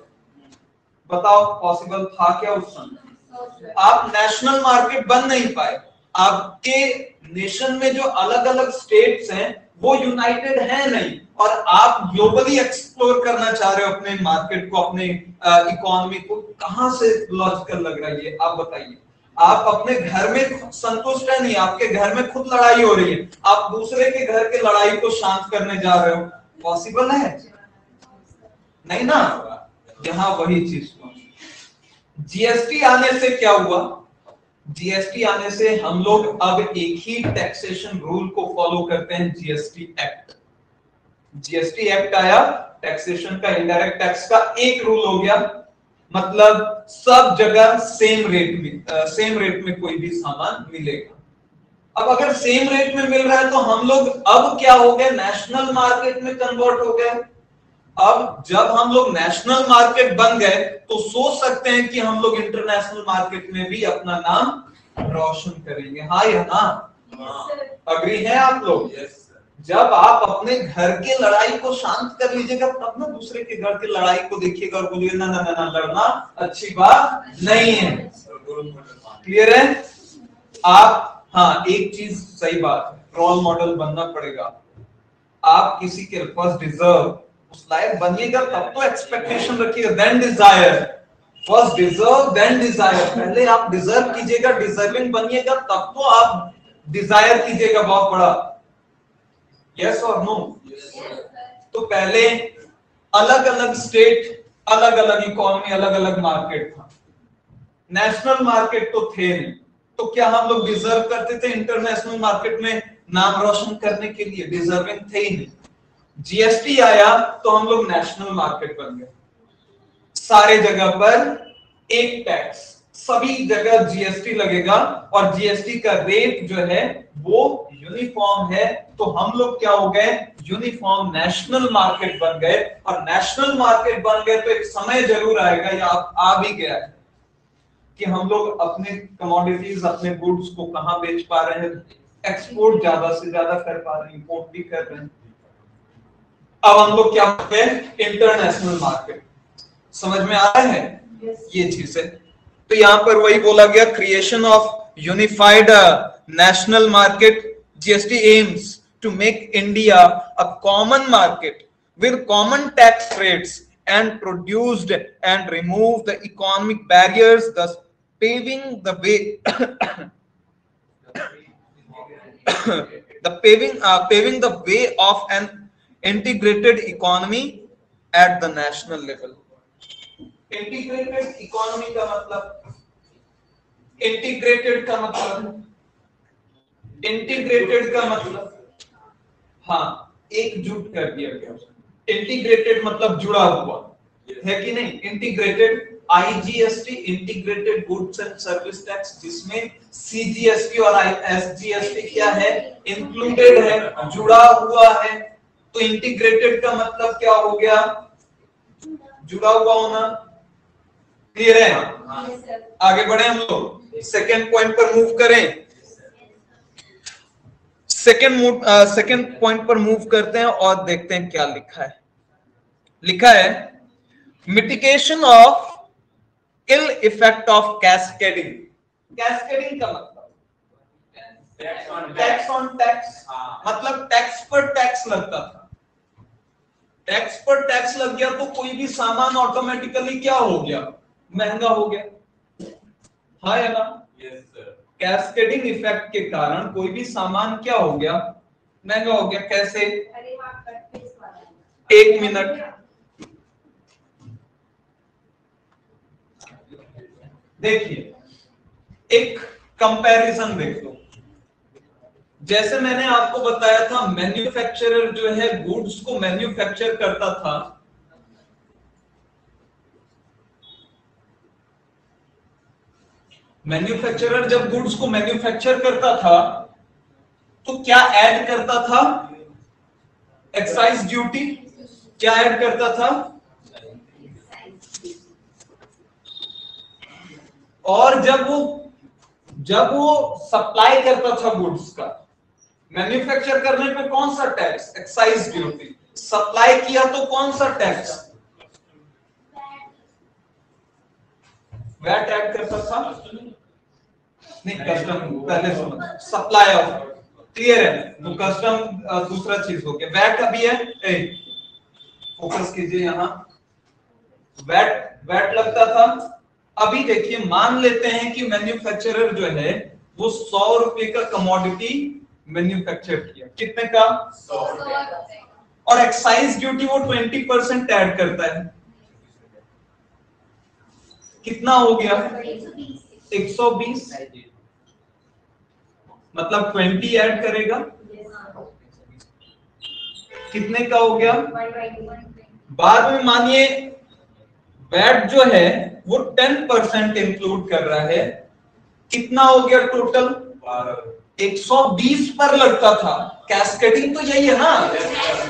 बताओ पॉसिबल था क्या उस समय? आप नेशनल मार्केट बन नहीं पाए। आपके नेशन में जो अलग अलग स्टेट्स हैं वो यूनाइटेड है नहीं, और आप ग्लोबली एक्सप्लोर करना चाह रहे हो अपने मार्केट को, अपने इकोनॉमी को। कहां से लॉजिकल लग रहा है ये? आप बताइए। आप अपने घर में संतुष्ट है नहीं, आपके घर में खुद लड़ाई हो रही है, आप दूसरे के घर के लड़ाई को शांत करने जा रहे हो। पॉसिबल है? नहीं ना। यहां वही चीज हुआ। जीएसटी आने से क्या हुआ? जीएसटी आने से हम लोग अब एक ही टैक्सेशन रूल को फॉलो करते हैं, जीएसटी एक्ट। जीएसटी एक्ट आया, टैक्सेशन का, इनडायरेक्ट टैक्स का एक रूल हो गया, मतलब सब जगह सेम रेट में कोई भी सामान मिलेगा। अब अगर सेम रेट में मिल रहा है तो हम लोग अब क्या हो गए? नेशनल मार्केट में कन्वर्ट हो गए। अब जब हम लोग नेशनल मार्केट बन गए तो सोच सकते हैं कि हम लोग इंटरनेशनल मार्केट में भी अपना नाम रोशन करेंगे। हाँ या ना? अग्री है आप लोग? जब आप अपने घर के लड़ाई को शांत कर लीजिएगा तब ना दूसरे के घर की लड़ाई को देखिएगा और बोलिए ना ना ना, लड़ना अच्छी बात नहीं है। क्लियर है? आप, हाँ एक चीज सही बात है, रोल मॉडल बनना पड़ेगा। आप किसी के फर्स्ट डिजर्व उस लायक बनिएगा तब तो एक्सपेक्टेशन रखिएगा, then desire. First deserve then desire. पहले आप डिजर्व कीजिएगा, डिजर्विंग बनिएगा, तब तो आप डिजायर कीजिएगा बहुत बड़ा। यस और नो? तो पहले अलग अलग स्टेट, अलग अलग इकोनॉमी, अलग अलग मार्केट था, नेशनल मार्केट तो थे नहीं। तो क्या हम लोग डिजर्व करते थे इंटरनेशनल मार्केट में नाम रोशन करने के लिए? डिजर्विंग थे ही नहीं। जीएसटी आया तो हम लोग नेशनल मार्केट बन गए, सारे जगह पर एक टैक्स, सभी जगह जीएसटी लगेगा और जीएसटी का रेट जो है वो यूनिफॉर्म है। तो हम लोग क्या हो गए? यूनिफॉर्म नेशनल मार्केट बन गए। और नेशनल मार्केट बन गए तो एक समय जरूर आएगा, या आ भी गया है, कि हम लोग अपने कमोडिटीज, अपने गुड्स को कहां बेच पा रहे हैं? एक्सपोर्ट ज्यादा से ज्यादा कर पा रहे हैं, इंपोर्ट भी कर रहे हैं। अब हम लोग क्या हो गए? International market. समझ में आ रहा है ये चीज है? तो यहां पर वही बोला गया, creation of unified national market. GST AIIMS to make India a common market with common tax rates and produced and remove the economic barriers, thus paving the way paving the way of an integrated economy at the national level. Integrated economy का मतलब, integrated का मतलब हाँ एकजुट कर दिया गया। Integrated मतलब जुड़ा हुआ है कि नहीं? Integrated IGST, integrated goods and service tax, जिसमें सीजीएसटी और एसजीएसटी क्या है? इंक्लूडेड है, जुड़ा हुआ है। तो इंटीग्रेटेड का मतलब क्या हो गया? जुड़ा हुआ होना। क्लियर है? आगे बढ़े हम लोग, सेकेंड पॉइंट पर मूव करें। सेकेंड पॉइंट पर मूव करते हैं और देखते हैं क्या लिखा है। लिखा है mitigation of ill effect of cascading. Cascading का मतलब टैक्स ऑन टैक्स, मतलब टैक्स पर टैक्स लगता था। टैक्स पर टैक्स लग गया तो कोई भी सामान ऑटोमेटिकली क्या हो गया? महंगा हो गया। हाँ या ना? Yes sir. कैस्केडिंग इफेक्ट के कारण कोई भी सामान क्या हो गया? महंगा हो गया। कैसे? एक मिनट, देखिए एक कंपैरिजन देख लो। जैसे मैंने आपको बताया था, मैन्युफैक्चरर जो है गुड्स को मैन्युफैक्चर करता था, मैन्युफैक्चरर जब गुड्स को मैन्युफैक्चर करता था तो क्या ऐड करता था? Excise duty. क्या ऐड करता था? और जब वो सप्लाई करता था गुड्स का, मैन्युफैक्चर करने पे कौन सा टैक्स? Excise duty. सप्लाई किया तो कौन सा टैक्स? वैट ऐड करता था? नहीं, कस्टम पहले सुनो। सप्लाई ऑफ, क्लियर है? तो कस्टम दूसरा चीज हो गया। वैट अभी है, फोकस कीजिए यहां। वैट लगता था। अभी देखिए, मान लेते हैं कि मैन्युफैक्चरर जो है वो 100 रुपए का कमोडिटी मैन्युफैक्चर किया। कितने का? 100 और एक्साइज ड्यूटी वो 20% ऐड करता है। कितना हो गया? 120। मतलब 20 ऐड करेगा, कितने का हो गया? बाद में मानिए वैट जो है वो 10% इंक्लूड कर रहा है। कितना हो गया टोटल? 120 पर लगता था। कैस्केडिंग तो यही है ना?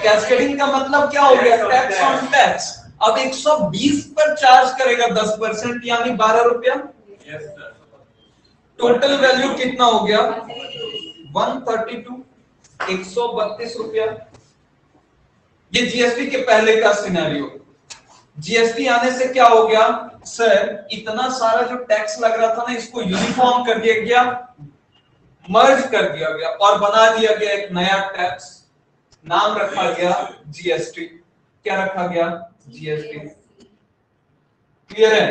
कैस्केडिंग का मतलब क्या हो गया? Tax on tax. अब 120 पर चार्ज करेगा 10%, यानी 12 रुपया। टोटल वैल्यू कितना हो गया? 132, 132 रुपया। ये जीएसटी के पहले का सिनेरियो। जीएसटी आने से क्या हो गया? सर, इतना सारा जो टैक्स लग रहा था ना, इसको यूनिफॉर्म कर दिया गया, मर्ज कर दिया गया और बना दिया गया एक नया टैक्स। नाम रखा गया जीएसटी। क्या रखा गया? जीएसटी। क्लियर है?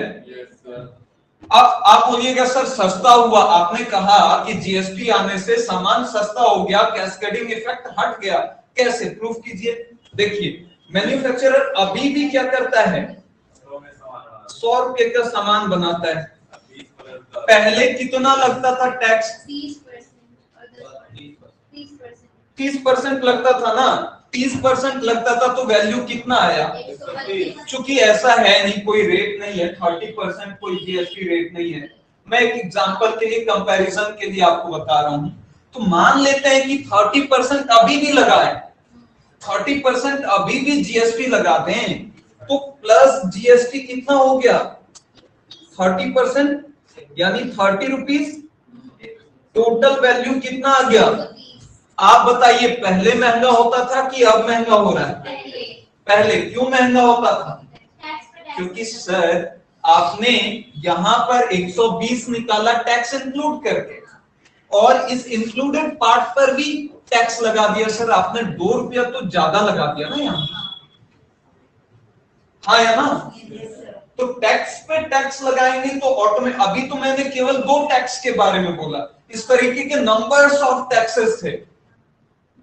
अब आप बोलिएगा सर सस्ता हुआ। आपने कहा कि जीएसटी आने से सामान सस्ता हो गया, कैस्केडिंग इफेक्ट हट गया। कैसे? प्रूफ कीजिए। देखिए, मैन्युफैक्चरर अभी भी क्या करता है? 100 रुपए का सामान बनाता है। पहले कितना लगता था टैक्स? 30% लगता था ना? 30% लगता था तो वैल्यू कितना आया? चूंकि ऐसा है नहीं, कोई रेट नहीं है 30%, कोई जीएसटी रेट नहीं है। मैं एक एग्जांपल के लिए, कंपैरिजन के लिए आपको बता रहा हूं। तो मान लेते हैं कि 30% अभी भी लगा है, 30% अभी भी जीएसटी लगा दें, तो प्लस जीएसटी कितना हो गया? 30%, यानी 30 रुपीज। टोटल वैल्यू कितना आ गया? आप बताइए, पहले महंगा होता था कि अब महंगा हो रहा है? पहले। क्यों महंगा होता था? क्योंकि सर आपने यहां पर 120 निकाला टैक्स इंक्लूड करके, और इस इंक्लूडेड पार्ट पर भी टैक्स लगा दिया। सर आपने 2 रुपया तो ज्यादा लगा दिया ना यहां। हाँ या ना? तो टैक्स पे टैक्स लगाएंगे तो ऑटोमेटिक। अभी तो मैंने केवल 2 टैक्स के बारे में बोला, इस तरीके के नंबर्स ऑफ टैक्सेस थे।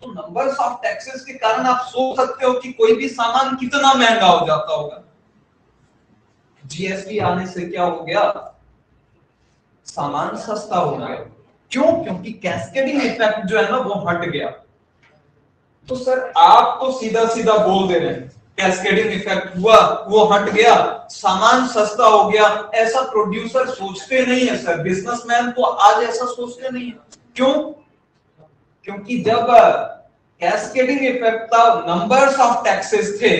तो नंबर्स ऑफ टैक्सेस के कारण आप सोच सकते हो कि कोई भी सामान कितना महंगा हो जाता होगा। जीएसटी आने से क्या हो गया? सामान सस्ता हो गया। क्यों? क्योंकि कैस्केडिंग इफेक्ट जो है ना वो हट गया। तो सर आप तो सीधा सीधा बोल दे रहे हैं कैस्केडिंग इफेक्ट हुआ, वो हट गया, सामान सस्ता हो गया। ऐसा प्रोड्यूसर सोचते नहीं है सर, बिजनेसमैन तो आज ऐसा सोचते नहीं है। क्यों? क्योंकि जब कैस्केडिंग इफेक्ट था, नंबर्स ऑफ टैक्सेस थे,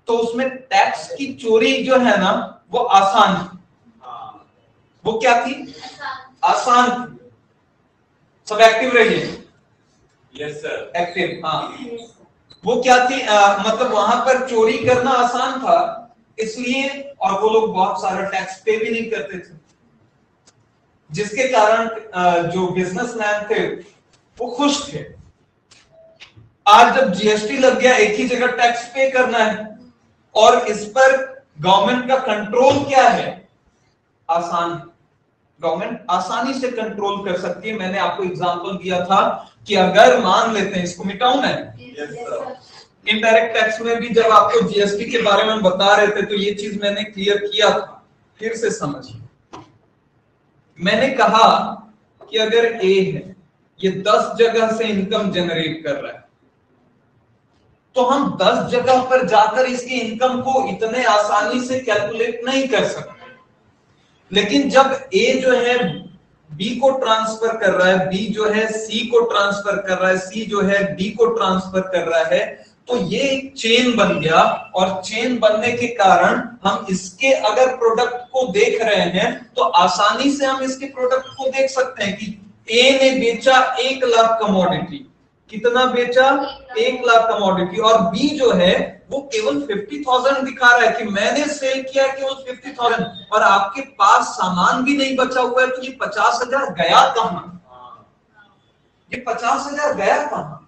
तो उसमें टैक्स की चोरी जो है ना वो आसान थी। वो क्या थी? आसान थी। सब एक्टिव रहिए। Yes sir. एक्टिव। हाँ, वो क्या थी? मतलब वहां पर चोरी करना आसान था, इसलिए, और वो लोग बहुत सारा टैक्स पे भी नहीं करते थे, जिसके कारण जो बिजनेसमैन थे वो खुश थे। आज जब जीएसटी लग गया, एक ही जगह टैक्स पे करना है, और इस पर गवर्नमेंट का कंट्रोल क्या है? आसान। गवर्नमेंट आसानी से कंट्रोल कर सकती है। मैंने आपको एग्जांपल दिया था कि अगर मान लेते हैं, इसको मिटाऊं मैं? इनडायरेक्ट टैक्स में भी जब आपको जीएसटी के बारे में बता रहे थे तो ये चीज मैंने क्लियर किया था, फिर से समझिए। मैंने कहा कि अगर ए है, ये 10 जगह से इनकम जनरेट कर रहा है, तो हम 10 जगह पर जाकर इसकी इनकम को इतने आसानी से कैलकुलेट नहीं कर सकते। लेकिन जब ए जो है बी को ट्रांसफर कर रहा है, बी जो है सी को ट्रांसफर कर रहा है, सी जो है डी को ट्रांसफर कर रहा है, तो ये एक चेन बन गया। और चेन बनने के कारण हम इसके अगर प्रोडक्ट को देख रहे हैं तो आसानी से हम इसके प्रोडक्ट को देख सकते हैं कि ए ने बेचा 1 लाख कमोडिटी, कितना बेचा 1 लाख कमोडिटी, और बी जो है वो केवल 50,000 दिखा रहा है कि मैंने सेल किया केवल 50,000, और आपके पास सामान भी नहीं बचा हुआ है। तो ये 50,000 गया कहां? ये 50,000 गया कहां?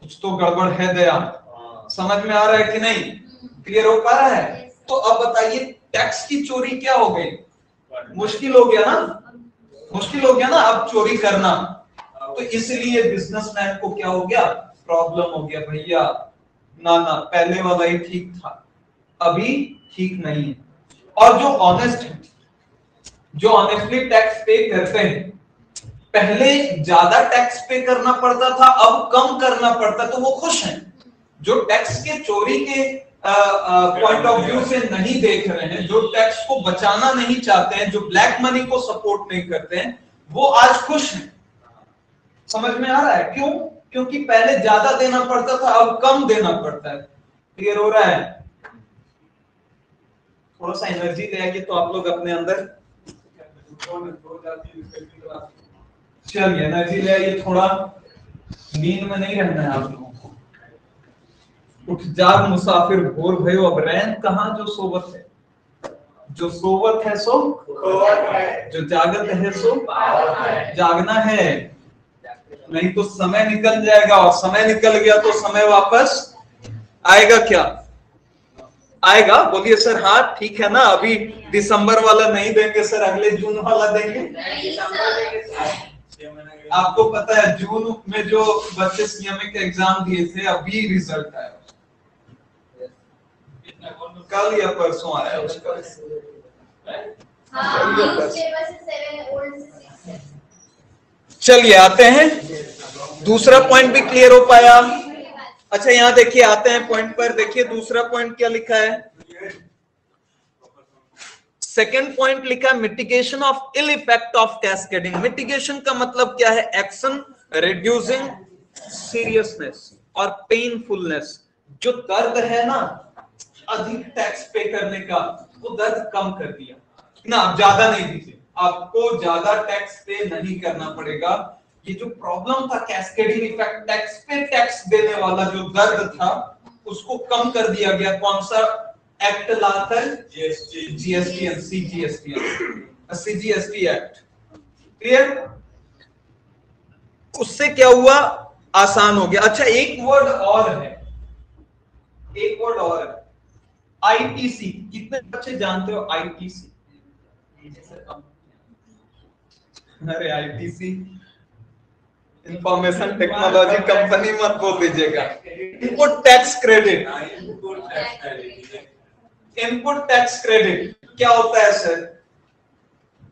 कुछ तो गड़बड़ है दया, समझ में आ रहा है कि नहीं? क्लियर हो पा रहा है? तो अब बताइए टैक्स की चोरी क्या हो गई? मुश्किल हो गया ना, मुश्किल हो गया ना अब चोरी करना। तो इसलिए बिजनेसमैन को क्या हो गया? प्रॉब्लम हो गया, भैया ना ना पहले वाला ही ठीक था, अभी ठीक नहीं है। और जो ऑनेस्ट है, जो ऑनेस्टली टैक्स पे करते हैं, पहले ज्यादा टैक्स पे करना पड़ता था, अब कम करना पड़ता, तो वो खुश हैं। जो टैक्स के चोरी के पॉइंट ऑफ व्यू से नहीं देख रहे हैं, जो टैक्स को बचाना नहीं चाहते हैं, जो ब्लैक मनी को सपोर्ट नहीं करते हैं, वो आज खुश हैं। समझ में आ रहा है? क्यों? क्योंकि पहले ज्यादा देना पड़ता था, अब कम देना पड़ता है। क्लियर हो रहा है? थोड़ा सा एनर्जी ले आइए तो आप लोग अपने अंदर, चलिए एनर्जी ले आइए, थोड़ा नींद में नहीं रहना है आप लोगों को। उठ जाग मुसाफिर भोर भयो, अब रैन कहां जो सोवत है। जो सोवत है सो खोवत है, जो जागत है सो जागना है, नहीं तो समय निकल जाएगा, और समय निकल गया तो समय वापस आएगा क्या? आएगा? बोलिए सर। हाँ ठीक है ना, अभी दिसंबर वाला नहीं देंगे सर, अगले जून वाला देंगे। आपको पता है जून में जो बच्चे सीएमए के एग्जाम दिए थे, अभी रिजल्ट आया, कल या परसों आया उसका। चलिए आते हैं, दूसरा पॉइंट भी क्लियर हो पाया। अच्छा यहाँ देखिए, आते हैं पॉइंट पर। देखिए दूसरा पॉइंट क्या लिखा है। सेकेंड पॉइंट लिखा है mitigation of ill effect of cascading. Mitigation का मतलब क्या है? एक्शन रिड्यूसिंग सीरियसनेस और पेनफुलनेस। जो दर्द है ना अधिक टैक्स पे करने का, वो दर्द कम कर दिया ना, आप ज्यादा नहीं दीजिए, आपको ज्यादा टैक्स पे नहीं करना पड़ेगा। ये जो प्रॉब्लम था कैस्केडिंग इफेक्ट, टैक्स पे टैक्स देने वाला जो दर्द था, उसको कम कर दिया गया। कौन सा एक्ट लाकर? GST, CGST act. क्लियर? उससे क्या हुआ? आसान हो गया। अच्छा एक वर्ड और है, एक वर्ड और है, आईटीसी। कितने बच्चे जानते हो आईटीसी? अरे आईटीसी इंफॉर्मेशन टेक्नोलॉजी कंपनी मत बोल दीजिएगा। Input tax credit, input tax credit क्या होता है सर?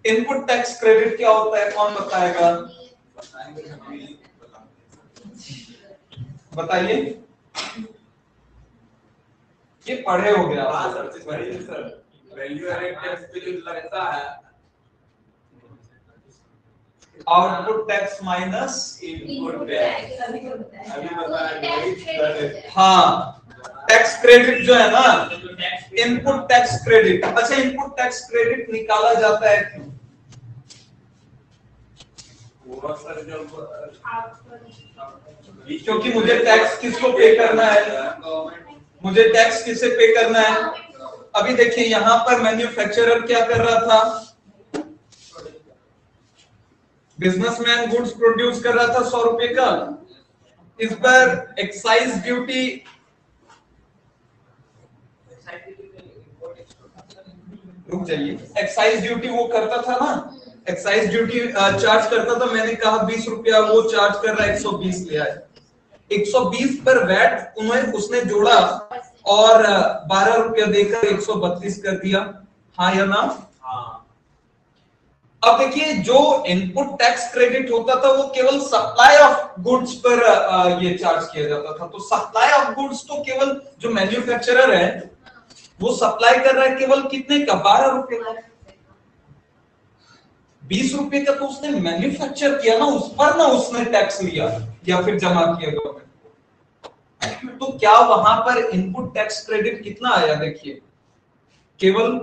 इनपुट टैक्स क्रेडिट क्या होता है, कौन बताएगा? बताइए, ये पढ़े हो गया सर। वैल्यू एडेड टैक्स पे जो लगता है, output tax minus input tax. अभी बताया। हाँ, टैक्स क्रेडिट जो है ना, इनपुट टैक्स क्रेडिट। अच्छा इनपुट टैक्स क्रेडिट निकाला जाता है क्यों? क्योंकि मुझे टैक्स किसको पे करना है? मुझे टैक्स किसे पे करना है? अभी देखिए यहां पर मैन्युफैक्चरर क्या कर रहा था? बिजनेसमैन गुड्स प्रोड्यूस कर रहा था 100 रुपए का, इस पर एक्साइज ड्यूटी, रुक जाइए, एक्साइज ड्यूटी वो करता था ना, एक्साइज ड्यूटी चार्ज करता था। मैंने कहा 20 रुपया, वो चार्ज कर रहा है 120 ले आए। 120 पर वैट उसने जोड़ा और 12 रुपया देकर 132 कर दिया। हाँ या ना? हाँ। अब देखिए जो इनपुट टैक्स क्रेडिट होता था वो केवल सप्लाई ऑफ गुड्स पर ये चार्ज किया जाता था। तो सप्लाई ऑफ गुड्स तो केवल जो मैन्युफैक्चरर है वो सप्लाई कर रहा है केवल कितने का? 12 रुपए का। 20 रुपए का तो उसने मैन्युफैक्चर किया ना, उस पर ना उसने टैक्स लिया या फिर जमा किया गवर्नमेंट। तो क्या वहां पर इनपुट टैक्स क्रेडिट कितना आया? देखिए केवल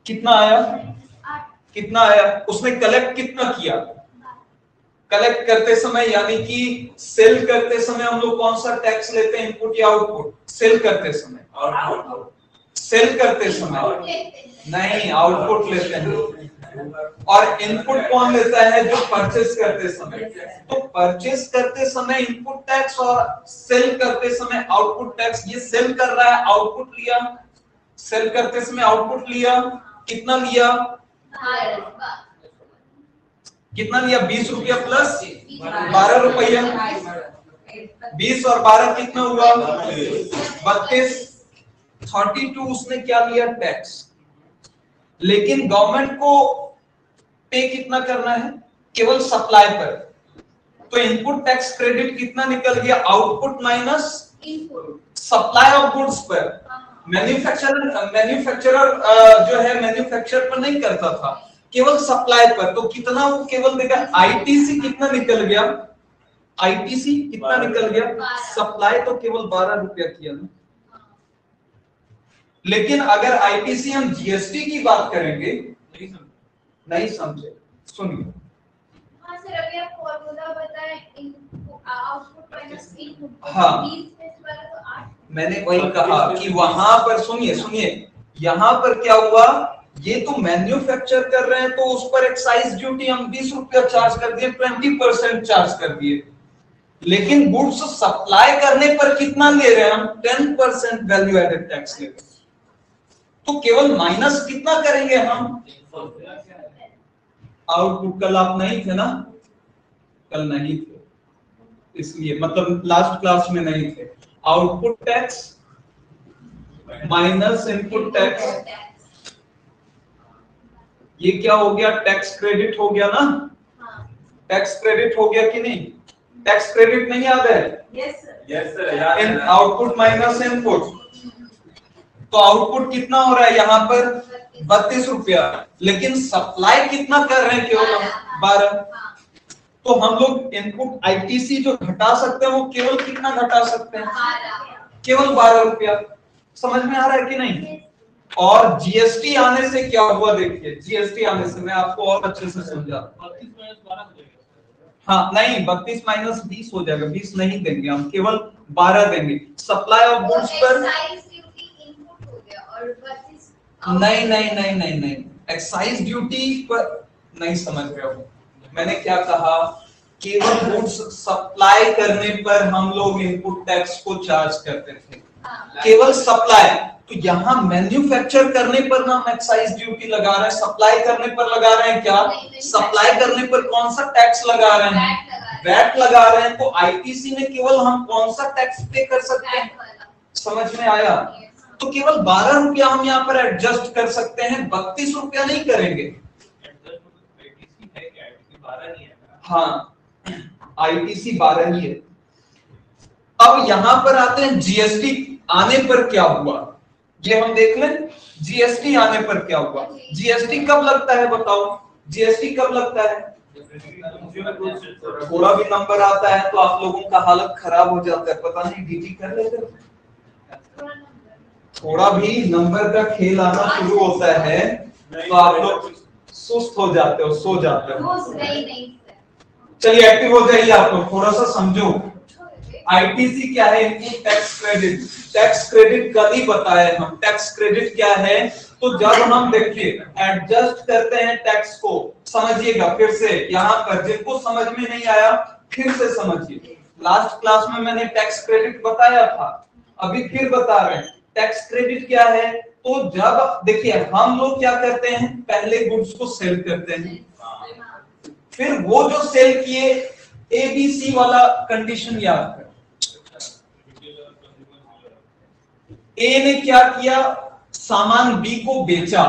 कितना आया, कितना आया, उसने कलेक्ट कितना किया? कलेक्ट करते समय यानी कि सेल करते समय हम लोग कौन सा टैक्स लेते हैं, इनपुट या आउटपुट? सेल करते समय, सेल करते समय नहीं, आउटपुट लेते हैं। और इनपुट कौन लेता है? जो परचेस करते समय। तो परचेस करते समय इनपुट टैक्स और सेल करते समय आउटपुट टैक्स। ये सेल कर रहा है, आउटपुट लिया, सेल करते समय आउटपुट लिया, कितना लिया? कितना लिया? 20 रुपया प्लस 12 रुपया। 20 और 12 कितना हुआ? 32। 32 उसने क्या लिया? टैक्स। लेकिन गवर्नमेंट को पे कितना करना है? केवल सप्लाई पर। तो इनपुट टैक्स क्रेडिट कितना निकल गया? Output minus supply of goods पर। मैन्युफैक्चरर जो है मैन्युफैक्चर पर नहीं करता था, केवल सप्लाई पर। तो कितना वो केवल देगा? आईटीसी कितना निकल गया? आईटीसी कितना निकल गया? सप्लाई तो केवल 12 रुपया किया ना। लेकिन अगर आईटीसी हम जीएसटी की बात करेंगे, नहीं समझे, सुनिए। हाँ सर, अभी आप फॉर्मूला बताएं, आउटपुट माइनस इनपुट। हाँ, 20 वाला तो 8। मैंने वही कहा कि वहां पर सुनिए, यहां पर क्या हुआ? ये तो मैन्युफैक्चर कर रहे हैं तो उस पर एक्साइज ड्यूटी हम 20 रुपया चार्ज कर दिए, 20% चार्ज कर दिए। लेकिन गुड्स सप्लाई करने पर कितना ले रहे हैं हम? 10% वैल्यू एडेड टैक्स ले रहे हैं। तो केवल माइनस कितना करेंगे हम? आउटपुट। कल आप नहीं थे ना? कल नहीं थे, इसलिए मतलब लास्ट क्लास में नहीं थे। Output tax minus input tax, ये क्या हो गया? टैक्स क्रेडिट हो गया ना? टैक्स क्रेडिट हो गया कि नहीं? टैक्स क्रेडिट नहीं याद है? Yes sir, yes sir. In output minus input, तो आउटपुट कितना हो रहा है यहाँ पर? 32 रुपया। लेकिन सप्लाई कितना कर रहे हैं? केवल 12। तो हम लोग इनपुट आईटीसी जो घटा सकते हैं वो केवल कितना घटा सकते हैं? केवल 12 रुपया। समझ में आ रहा है कि नहीं? और जीएसटी आने से क्या हुआ? देखिए जीएसटी आने से मैं आपको और अच्छे से समझाता हूं। हाँ नहीं, 32 माइनस 20 हो जाएगा। 20 नहीं देंगे हम, केवल 12 देंगे। सप्लाई ऑफ गुड्स पर नहीं, एक्साइज ड्यूटी पर नहीं समझ रहे हो। मैंने क्या कहा? केवल गुड्स सप्लाई करने पर हम लोग इनपुट टैक्स को चार्ज करते थे, केवल सप्लाई। तो यहाँ मैन्युफैक्चर करने पर ना हम एक्साइज ड्यूटी लगा रहे हैं, सप्लाई करने पर लगा रहे हैं क्या? सप्लाई करने पर कौन सा टैक्स लगा रहे हैं? वैट लगा रहे हैं। तो आईटीसी में केवल हम कौन सा टैक्स पे कर सकते हैं? समझ में आया? तो केवल 12 रुपया हम यहाँ पर एडजस्ट कर सकते हैं, 32 रुपया नहीं करेंगे। हाँ, आईटीसी 12 ही है। अब यहाँ पर आते हैं जीएसटी आने पर क्या हुआ, ये हम देख लें। जीएसटी आने पर क्या हुआ? जीएसटी कब लगता है बताओ? जीएसटी कब लगता है? थोड़ा भी नंबर आता है तो आप लोगों का हालत खराब हो जाता है, पता नहीं डीटी कर लेते। थोड़ा भी नंबर का खेल आना शुरू होता है तो आप लोग सुस्त हो जाते हो, सो जाते हो। चलिए एक्टिव हो जाइए आप लोग, थोड़ा सा समझो। आईटीसी क्या है? Input tax credit. Tax credit कल ही बताया हम। टैक्स क्रेडिट क्या है? तो जब हम देखिए एडजस्ट करते हैं टैक्स को, समझिएगा फिर से, यहाँ पर जिनको समझ में नहीं आया फिर से समझिए। लास्ट क्लास में मैंने टैक्स क्रेडिट बताया था, अभी फिर बता रहे हैं। टैक्स क्रेडिट क्या है? तो जब देखिए हम लोग क्या करते हैं, पहले गुड्स को सेल करते हैं, फिर वो जो सेल किए, एबीसी वाला कंडीशन याद कर। ए ने क्या किया? सामान बी को बेचा।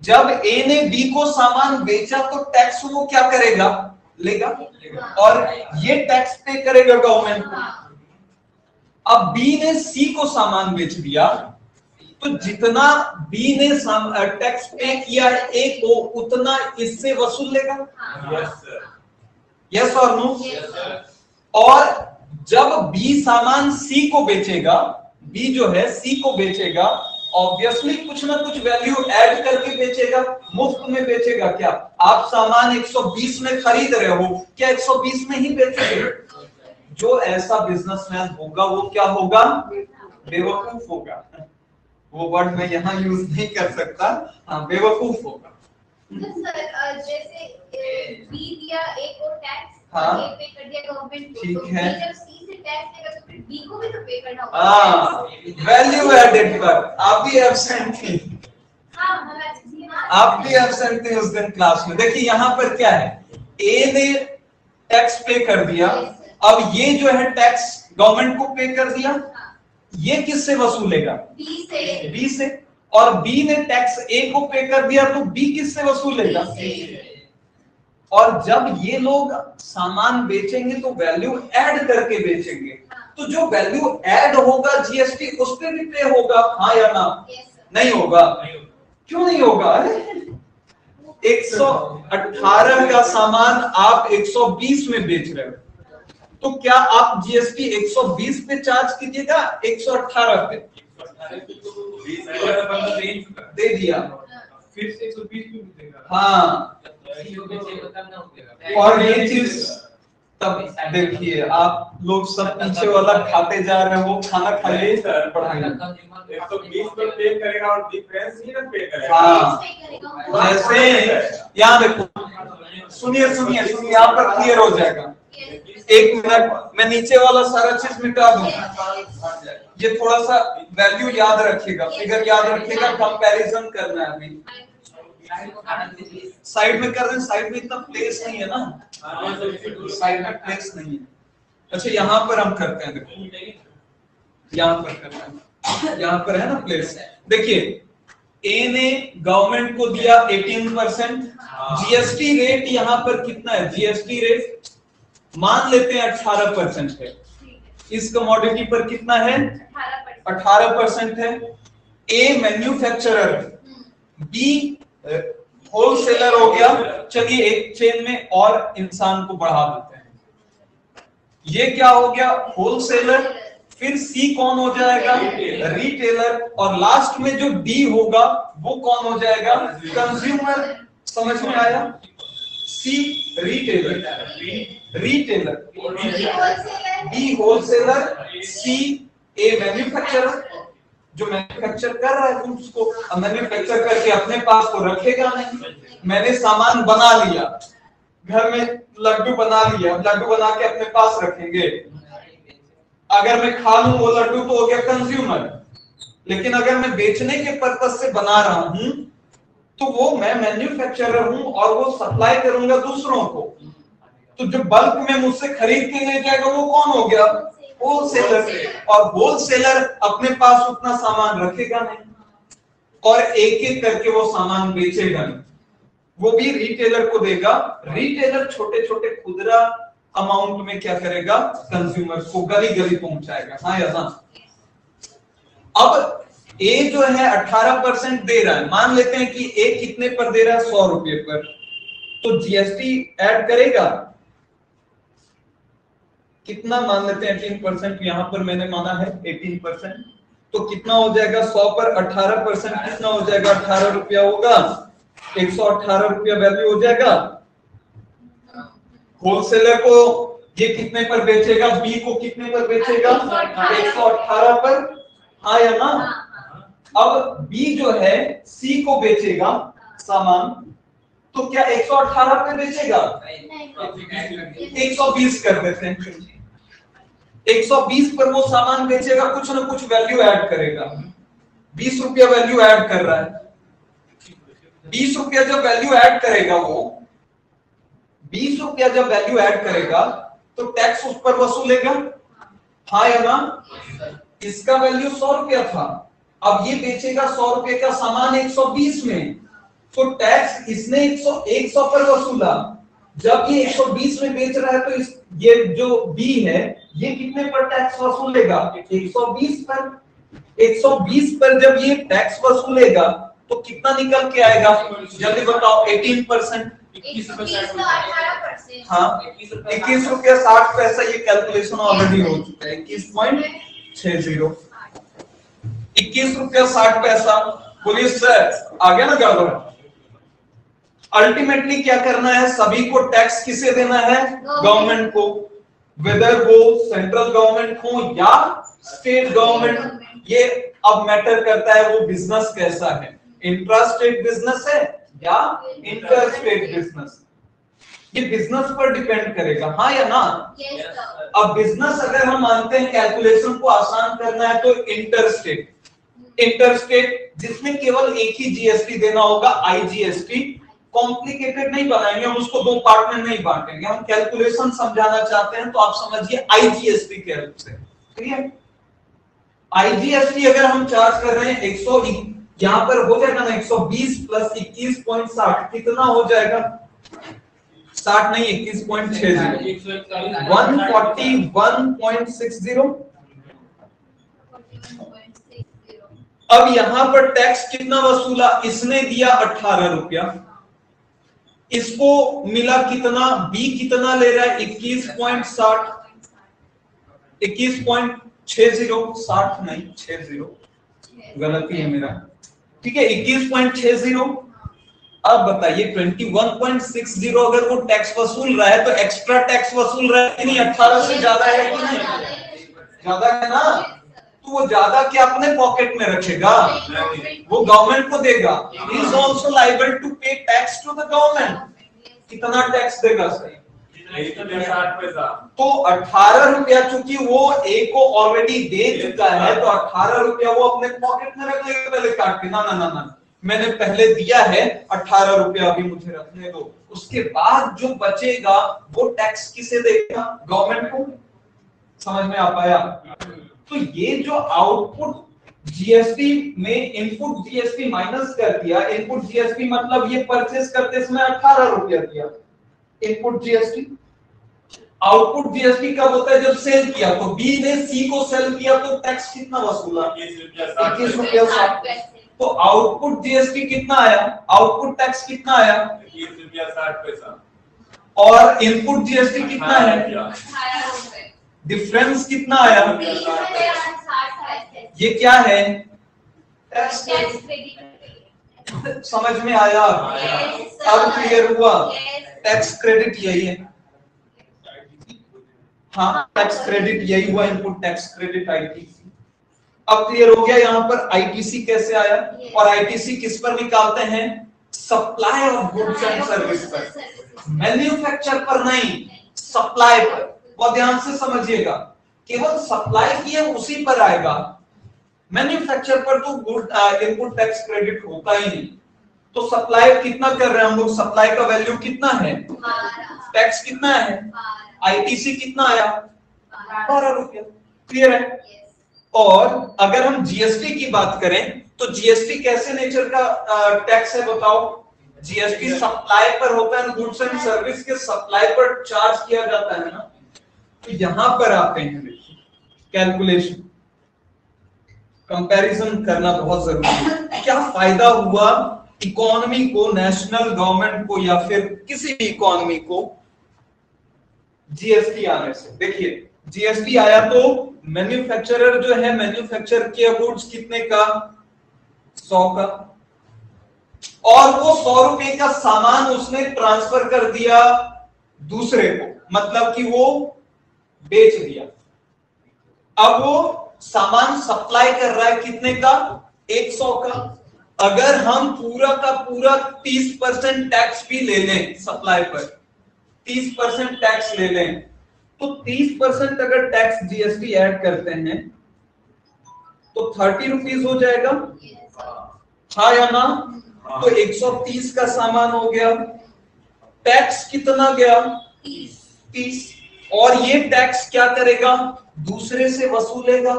जब ए ने बी को सामान बेचा तो टैक्स वो क्या करेगा? लेगा, और ये टैक्स पे करेगा गवर्नमेंट को। अब बी ने सी को सामान बेच दिया, तो जितना बी ने टैक्स पे किया है ए को, उतना इससे वसूल लेगा। Yes sir. यस और नो? Yes sir. और जब बी सामान सी को बेचेगा, बी जो है सी को बेचेगा, ऑब्वियसली कुछ ना कुछ वैल्यू ऐड करके बेचेगा। मुफ्त में बेचेगा क्या? आप सामान 120 में खरीद रहे हो, क्या 120 में ही बेचोगे? जो ऐसा बिजनेसमैन होगा वो क्या होगा? बेवकूफ होगा। वो वर्ड मैं यहाँ यूज नहीं कर सकता। हाँ, बेवकूफ होगा। तो सर जैसे बी दिया ए को टैक्स, हाँ, ए पे कर दिया गवर्नमेंट को, ठीक तो है। जब सी से टैक्स लेगा तो फिर बी को भी तो पे करना होगा। हाँ, वैल्यू एडेड पर आप भी एब्सेंट थी। हाँ, हम एक्चुअली आप भी एब्सेंट थे उस दिन क्लास में। देखिए यहाँ पर क्या है, ए ने टैक्स पे कर दिया, अब ये जो है टैक्स गवर्नमेंट को पे कर दिया, ये किससे वसूलेगा? बी से। बी से। और बी ने टैक्स ए को पे कर दिया, तो बी किससे वसूलेगा? और जब ये लोग सामान बेचेंगे तो वैल्यू ऐड करके बेचेंगे, तो जो वैल्यू ऐड होगा जीएसटी उस पे भी पे होगा, हाँ या ना? नहीं होगा। क्यों नहीं होगा? 118 का सामान आप 120 में बेच रहे हो, तो क्या आप जीएसटी 120 पे चार्ज कीजिएगा 118 पे? दे दिया, फिर से 120 पे मिलेगा। हाँ। और ये चीज तब देखिए, आप लोग सब पीछे वाला खाते जा रहे हो, खाना खाइए सर, पढ़ाइए। 120 पे पे करेगा और डिफरेंस ही ना पे करेगा। हाँ, जैसे यहाँ देखो, सुनिए सुनिए सुनिए, यहाँ पर क्लियर हो जाएगा। एक मिनट, मैं नीचे वाला सारा चीज मिटा दूंगा। ये थोड़ा सा वैल्यू याद रखिएगा, फिगर याद रखिएगा, कंपैरिजन करना है अभी। साइड में कर दें, साइड में इतना प्लेस नहीं है ना, साइड में प्लेस नहीं है। अच्छा, यहाँ पर हम करते हैं, देखो यहाँ पर करते हैं, यहाँ पर है ना प्लेस। देखिए, ए ने गवर्नमेंट को दिया 18%, जीएसटी रेट यहाँ पर कितना है? जीएसटी रेट मान लेते हैं 18% है। इस कमोडिटी पर कितना है? 18% है। ए मैन्युफैक्चरर, बी होलसेलर हो गया। चलिए एक चेन में और इंसान को बढ़ा देते हैं, ये क्या हो गया? होलसेलर। फिर सी कौन हो जाएगा? रिटेलर। और लास्ट में जो डी होगा वो कौन हो जाएगा? कंज्यूमर। समझ में आया? सी रिटेलर, रिटेलर, बी होलसेलर, सी ए मैन्युफैक्चरर। जो मैन्युफैक्चर कर रहा है गुड्स को, अब मैन्युफैक्चर करके अपने पास तो रखेगा नहीं। मैंने सामान बना लिया, घर में लड्डू बना लिया, लड्डू बना के अपने पास रखेंगे। अगर मैं खा लूं वो लड्डू तो हो गया कंज्यूमर, लेकिन अगर मैं बेचने के पर्पस से बना रहा हूं तो वो मैं मैन्युफैक्चरर हूं और वो सप्लाई करूंगा दूसरों को। तो जो बल्क में मुझसे खरीद के ले जाएगा वो कौन हो गया? होलसेलर। और होलसेलर अपने पास उतना सामान रखेगा नहीं और एक एक करके वो सामान बेचेगा नहीं, वो भी रिटेलर को देगा। रिटेलर छोटे छोटे खुदरा अमाउंट में क्या करेगा? कंज्यूमर को गली गली पहुंचाएगा, हाँ या ना? अब ए जो है 18% दे रहा है, मान लेते हैं कि ए कितने पर दे रहा है? 100 रुपए पर। तो जीएसटी ऐड करेगा कितना? मान लेते हैं 18%, यहां पर मैंने माना है 18%, तो कितना हो जाएगा? 100 पर 18% कितना हो जाएगा? 18 रुपया होगा, 118 रुपया वैल्यू हो जाएगा। होलसेलर को ये कितने पर बेचेगा? बी को कितने पर बेचेगा? 118 पर, हाँ या ना? अब बी जो है सी को बेचेगा सामान, तो क्या 118 पे बेचेगा? 120 कर देते हैं। 120 पर वो सामान बेचेगा, कुछ ना कुछ वैल्यू ऐड करेगा। 20 रुपया वैल्यू ऐड कर रहा है। 20 रुपया जब वैल्यू ऐड करेगा, वो 20 रुपया जब वैल्यू ऐड करेगा तो टैक्स उस पर वसूलेगा, हाँ या ना? इसका वैल्यू 100 रुपया था, अब ये बेचेगा 100 रुपए का सामान 120 में, तो टैक्स इसने 100 पर वसूला। जब ये 120 में बेच रहा है तो ये जो बी है ये कितने पर टैक्स वसूलेगा? 120 पर। 120 पर जब ये टैक्स वसूलेगा तो कितना निकल के आएगा, जल्दी बताओ। 18%। 18%। हाँ, 21 रुपया 60 पैसा। ये कैलकुलेशन ऑलरेडी हो चुका है। 21.60, 21 रुपया 60 पैसा। बोलिए सर आ गया ना गड़बड़। अल्टीमेटली क्या करना है, सभी को टैक्स किसे देना है, गवर्नमेंट को, वेदर वो सेंट्रल गवर्नमेंट हो या स्टेट गवर्नमेंट। ये अब मैटर करता है वो बिजनेस कैसा है, इंट्रा स्टेट बिजनेस है या इंटर स्टेट बिजनेस। ये बिजनेस पर डिपेंड करेगा, हाँ या ना। अब बिजनेस अगर हम मानते हैं कैलकुलेशन को आसान करना है तो इंटर स्टेट, इंटर स्टेट जिसमें केवल एक ही जीएसटी देना होगा, आईजीएसटी। कॉम्प्लिकेटेड नहीं बनाएंगे हम उसको, 2 पार्ट में नहीं बांटेंगे, हम कैलकुलेशन समझाना चाहते हैं तो आप समझिए आईजीएसटी के हेल्प से। क्लियर। आईजीएसटी अगर हम चार्ज कर रहे हैं 100, यहां पर हो जाएगा ना 120 प्लस 21.60 कितना हो जाएगा, 60 नहीं 21.60, 141.60। अब यहां पर टैक्स कितना वसूला, इसने दिया 18 रुपया, इसको मिला कितना, बी कितना ले रहा है 21.60, 21.60, 60 नहीं 60, गलती है मेरा, ठीक है 21.60। अब बताइए 21.60 अगर वो टैक्स वसूल रहा है तो एक्स्ट्रा टैक्स वसूल रहा है कि नहीं, 18 से ज्यादा है कि नहीं, ज्यादा है ना। तो वो ज्यादा क्या अपने पॉकेट में रखेगा, वो गवर्नमेंट को देगा। He is also liable to pay tax to the government. कितना टैक्स देगा सही, 60 पैसा। तो 18 रुपया, चूंकि वो ए को ऑलरेडी दे चुका है तो 18 रुपया वो अपने पॉकेट में रख लेगा पहले काट के। ना ना ना ना, मैंने पहले दिया है 18 रुपया, अभी मुझे रखने दो। उसके बाद जो बचेगा वो टैक्स किसे देगा, गवर्नमेंट को। समझ में आ पाया। तो ये जो आउटपुट जीएसटी में इनपुट जीएसटी माइनस कर दिया, इनपुट जीएसटी मतलब ये परचेस करते समय 18 रुपया दिया इनपुट जीएसटी। आउटपुट जीएसटी कब होता है, जब सेल किया। तो बी ने सी को सेल किया तो टैक्स कितना वसूला, 21 रुपया 60। तो आउटपुट जीएसटी कितना आया, आउटपुट टैक्स कितना आया, 21 रुपया 60 पैसा। और इनपुट जीएसटी कितना है, डिफरेंस कितना आया, ये क्या है, टैक्स। समझ में आया, अब क्लियर हुआ। टैक्स क्रेडिट यही है, हाँ टैक्स क्रेडिट यही हुआ, इनपुट टैक्स क्रेडिट आईटीसी। अब क्लियर हो गया यहाँ पर आईटीसी कैसे आया। और आईटीसी किस पर निकालते हैं, supply of goods and service पर, मैन्युफैक्चर पर नहीं, सप्लाई पर। बहुत ध्यान से समझिएगा, केवल सप्लाई किए उसी पर आएगा, मैन्युफैक्चर पर तो गुड इनपुट टैक्स क्रेडिट होता ही नहीं। तो सप्लाई कितना कर रहे हैं हम लोग, सप्लाई का वैल्यू कितना है, टैक्स कितना है, आईटीसी कितना आया, 12 रुपया। क्लियर है। और अगर हम जीएसटी की बात करें तो जीएसटी कैसे नेचर का टैक्स है बताओ। जीएसटी सप्लाई पर होता है, गुड्स एंड सर्विस के सप्लाई पर चार्ज किया जाता है ना। तो यहां पर आते हैं, देखिए कैलकुलेशन, कंपैरिजन करना बहुत जरूरी है। क्या फायदा हुआ इकोनॉमी को, नेशनल गवर्नमेंट को या फिर किसी भी इकोनॉमी को जीएसटी आने से। देखिए जीएसटी आया तो मैन्युफैक्चरर जो है, मैन्युफैक्चर किया गुड्स कितने का, 100 का, और वो 100 रुपए का सामान उसने ट्रांसफर कर दिया दूसरे को, मतलब कि वो बेच दिया। अब वो सामान सप्लाई कर रहा है कितने का, 100 का। अगर हम पूरा का पूरा 30% टैक्स भी ले लें सप्लाई पर, 30% टैक्स ले लें, तो 30% अगर टैक्स जीएसटी ऐड करते हैं तो 30 रुपीज हो जाएगा, हाँ या ना। तो 130 का सामान हो गया, टैक्स कितना गया, 30। और ये टैक्स क्या करेगा, दूसरे से वसूलेगा,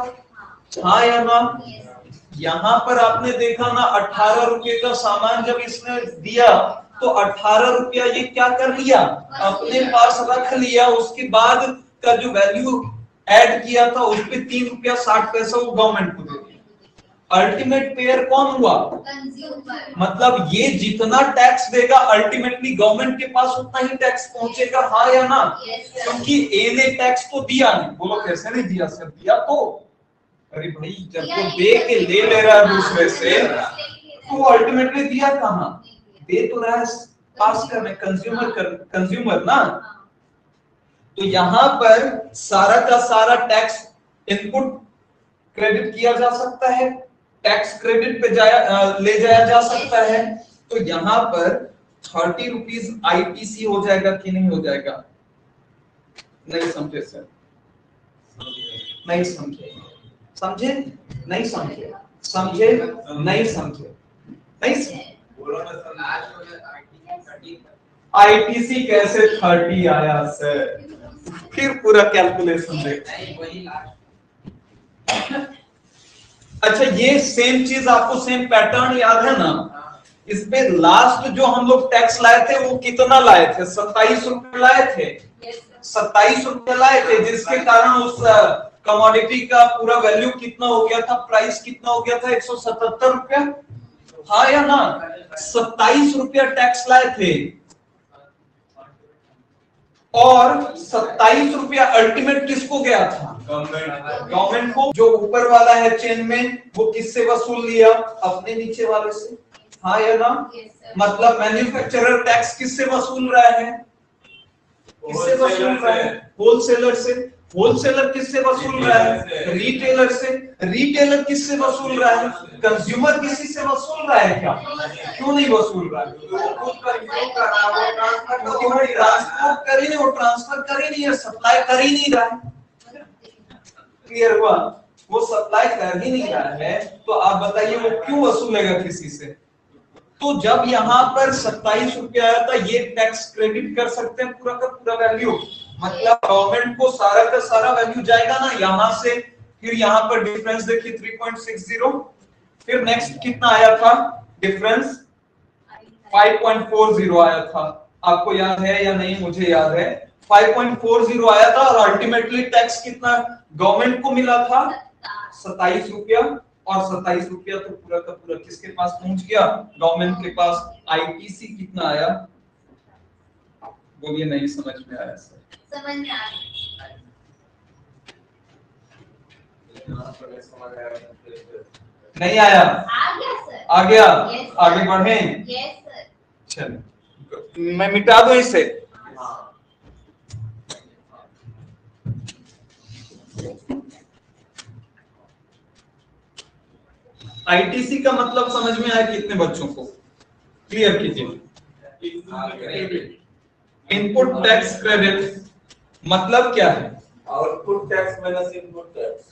हाँ या ना। यहां पर आपने देखा ना 18 रुपए का सामान जब इसने दिया तो 18 रुपया ये क्या कर लिया, अपने पास रख लिया। उसके बाद का जो वैल्यू ऐड किया था उस पे 3 रुपया 60 पैसा वो गवर्नमेंट को दे दिया। अल्टीमेट पेयर कौन हुआ? कंज्यूमर। मतलब ये जितना टैक्स देगा अल्टीमेटली गवर्नमेंट के पास उतना ही टैक्स पहुंचेगा, हाँ या ना? क्योंकि ए ने टैक्स तो दिया नहीं, बोलो कैसे नहीं दिया सर? दिया तो। अरे भाई जब तो दे के ले रहा है दूसरे से तो अल्टीमेटली दिया कहाँ? दे तो रहा है पास करने, कंज्यूमर ना। तो यहां पर सारा का सारा टैक्स इनपुट क्रेडिट किया जा सकता है, टैक्स क्रेडिट पे ले जाया जा सकता है। तो यहां पर 30 रुपीज आईटीसी हो जाएगा कि नहीं हो जाएगा? नहीं समझे सर? नहीं समझे? समझे नहीं समझे? समझे नहीं समझे? नहीं समझे? आईटीसी कैसे 30 आया सर? फिर पूरा कैलकुलेशन देख। अच्छा ये सेम चीज आपको सेम पैटर्न याद है ना? इस पे लास्ट जो हम लोग टैक्स लाए थे वो कितना लाए थे? 27 रुपए लाए थे। 27 रुपए लाए थे, जिसके कारण उस कमोडिटी का पूरा वैल्यू कितना हो गया था? प्राइस कितना हो गया था? 177 रुपया, हाँ या ना? 27 रुपया टैक्स लाए थे और 27 रुपया अल्टीमेट किसको गया था? गवर्नमेंट को। जो ऊपर वाला है चेन में वो किससे वसूल लिया? अपने नीचे वाले से, हाँ या ना? मतलब मैन्युफैक्चरर टैक्स किससे वसूल रहा है? किससे वसूल रहा है? होलसेलर से। होलसेलर किससे वसूल रहा है? रिटेलर से। रिटेलर किससे वसूल रहा है? कंज्यूमर किसी से वसूल रहा है क्या? क्यों नहीं वसूल रहा है? क्योंकि वो ट्रांसपोर्ट कर ही नहीं, वो ट्रांसफर कर ही नहीं है, सप्लाई कर ही नहीं रहा है। क्लियर हुआ? वो सप्लाई कर ही नहीं रहा है, तो आप बताइए वो क्यों वसूलेगा किसी से? तो जब यहाँ पर 27 रुपया आया था, ये टैक्स क्रेडिट कर सकते हैं पूरा का पूरा वैल्यू। मतलब गवर्नमेंट को सारा का सारा वैल्यू जाएगा ना यहाँ से। फिर यहाँ पर डिफरेंस देखिए 3.60। फिर नेक्स्ट कितना आया था डिफरेंस? 5.40 आया था। आपको याद है या नहीं? मुझे याद है 5.40 आया था और अल्टीमेटली टैक्स कितना गवर्नमेंट को मिला था? 27 रुपया। और 27 रुपया तो पूरा का पूरा किसके पास पहुंच गया? गवर्नमेंट के पास। आईटीसी कितना आया? बोलिए नहीं समझ में आया सर? समझ में आ नहीं आया? गया सर। आ गया? Yes, आगे बढ़े? Yes sir. चलो मैं मिटा दूं इसे। आईटीसी का मतलब समझ में आया कितने बच्चों को? क्लियर कीजिए। इनपुट टैक्स क्रेडिट मतलब क्या है? Output tax minus input tax.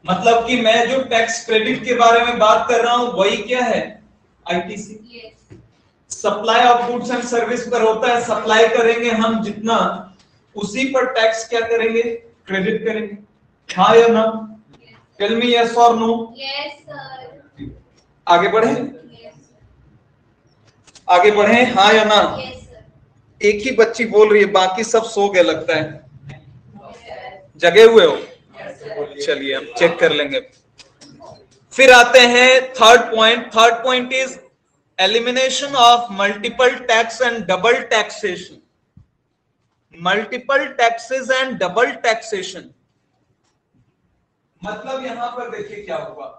मतलब कि मैं जो टैक्स क्रेडिट के बारे में बात कर रहा हूं वही क्या है? ITC. Supply of goods and service पर होता है, सप्लाई करेंगे हम जितना, उसी पर टैक्स क्या करेंगे? क्रेडिट करेंगे, हाँ या ना? टेल मी यस और नो? Yes sir. आगे बढ़े? आगे बढ़े, हाँ या ना? एक ही बच्ची बोल रही है, बाकी सब सो गए लगता है। जगे हुए हो? चलिए हम चेक कर लेंगे। फिर आते हैं third point. Third point is elimination of multiple tax and double taxation. Multiple taxes and double taxation मतलब यहां पर देखिए क्या हुआ।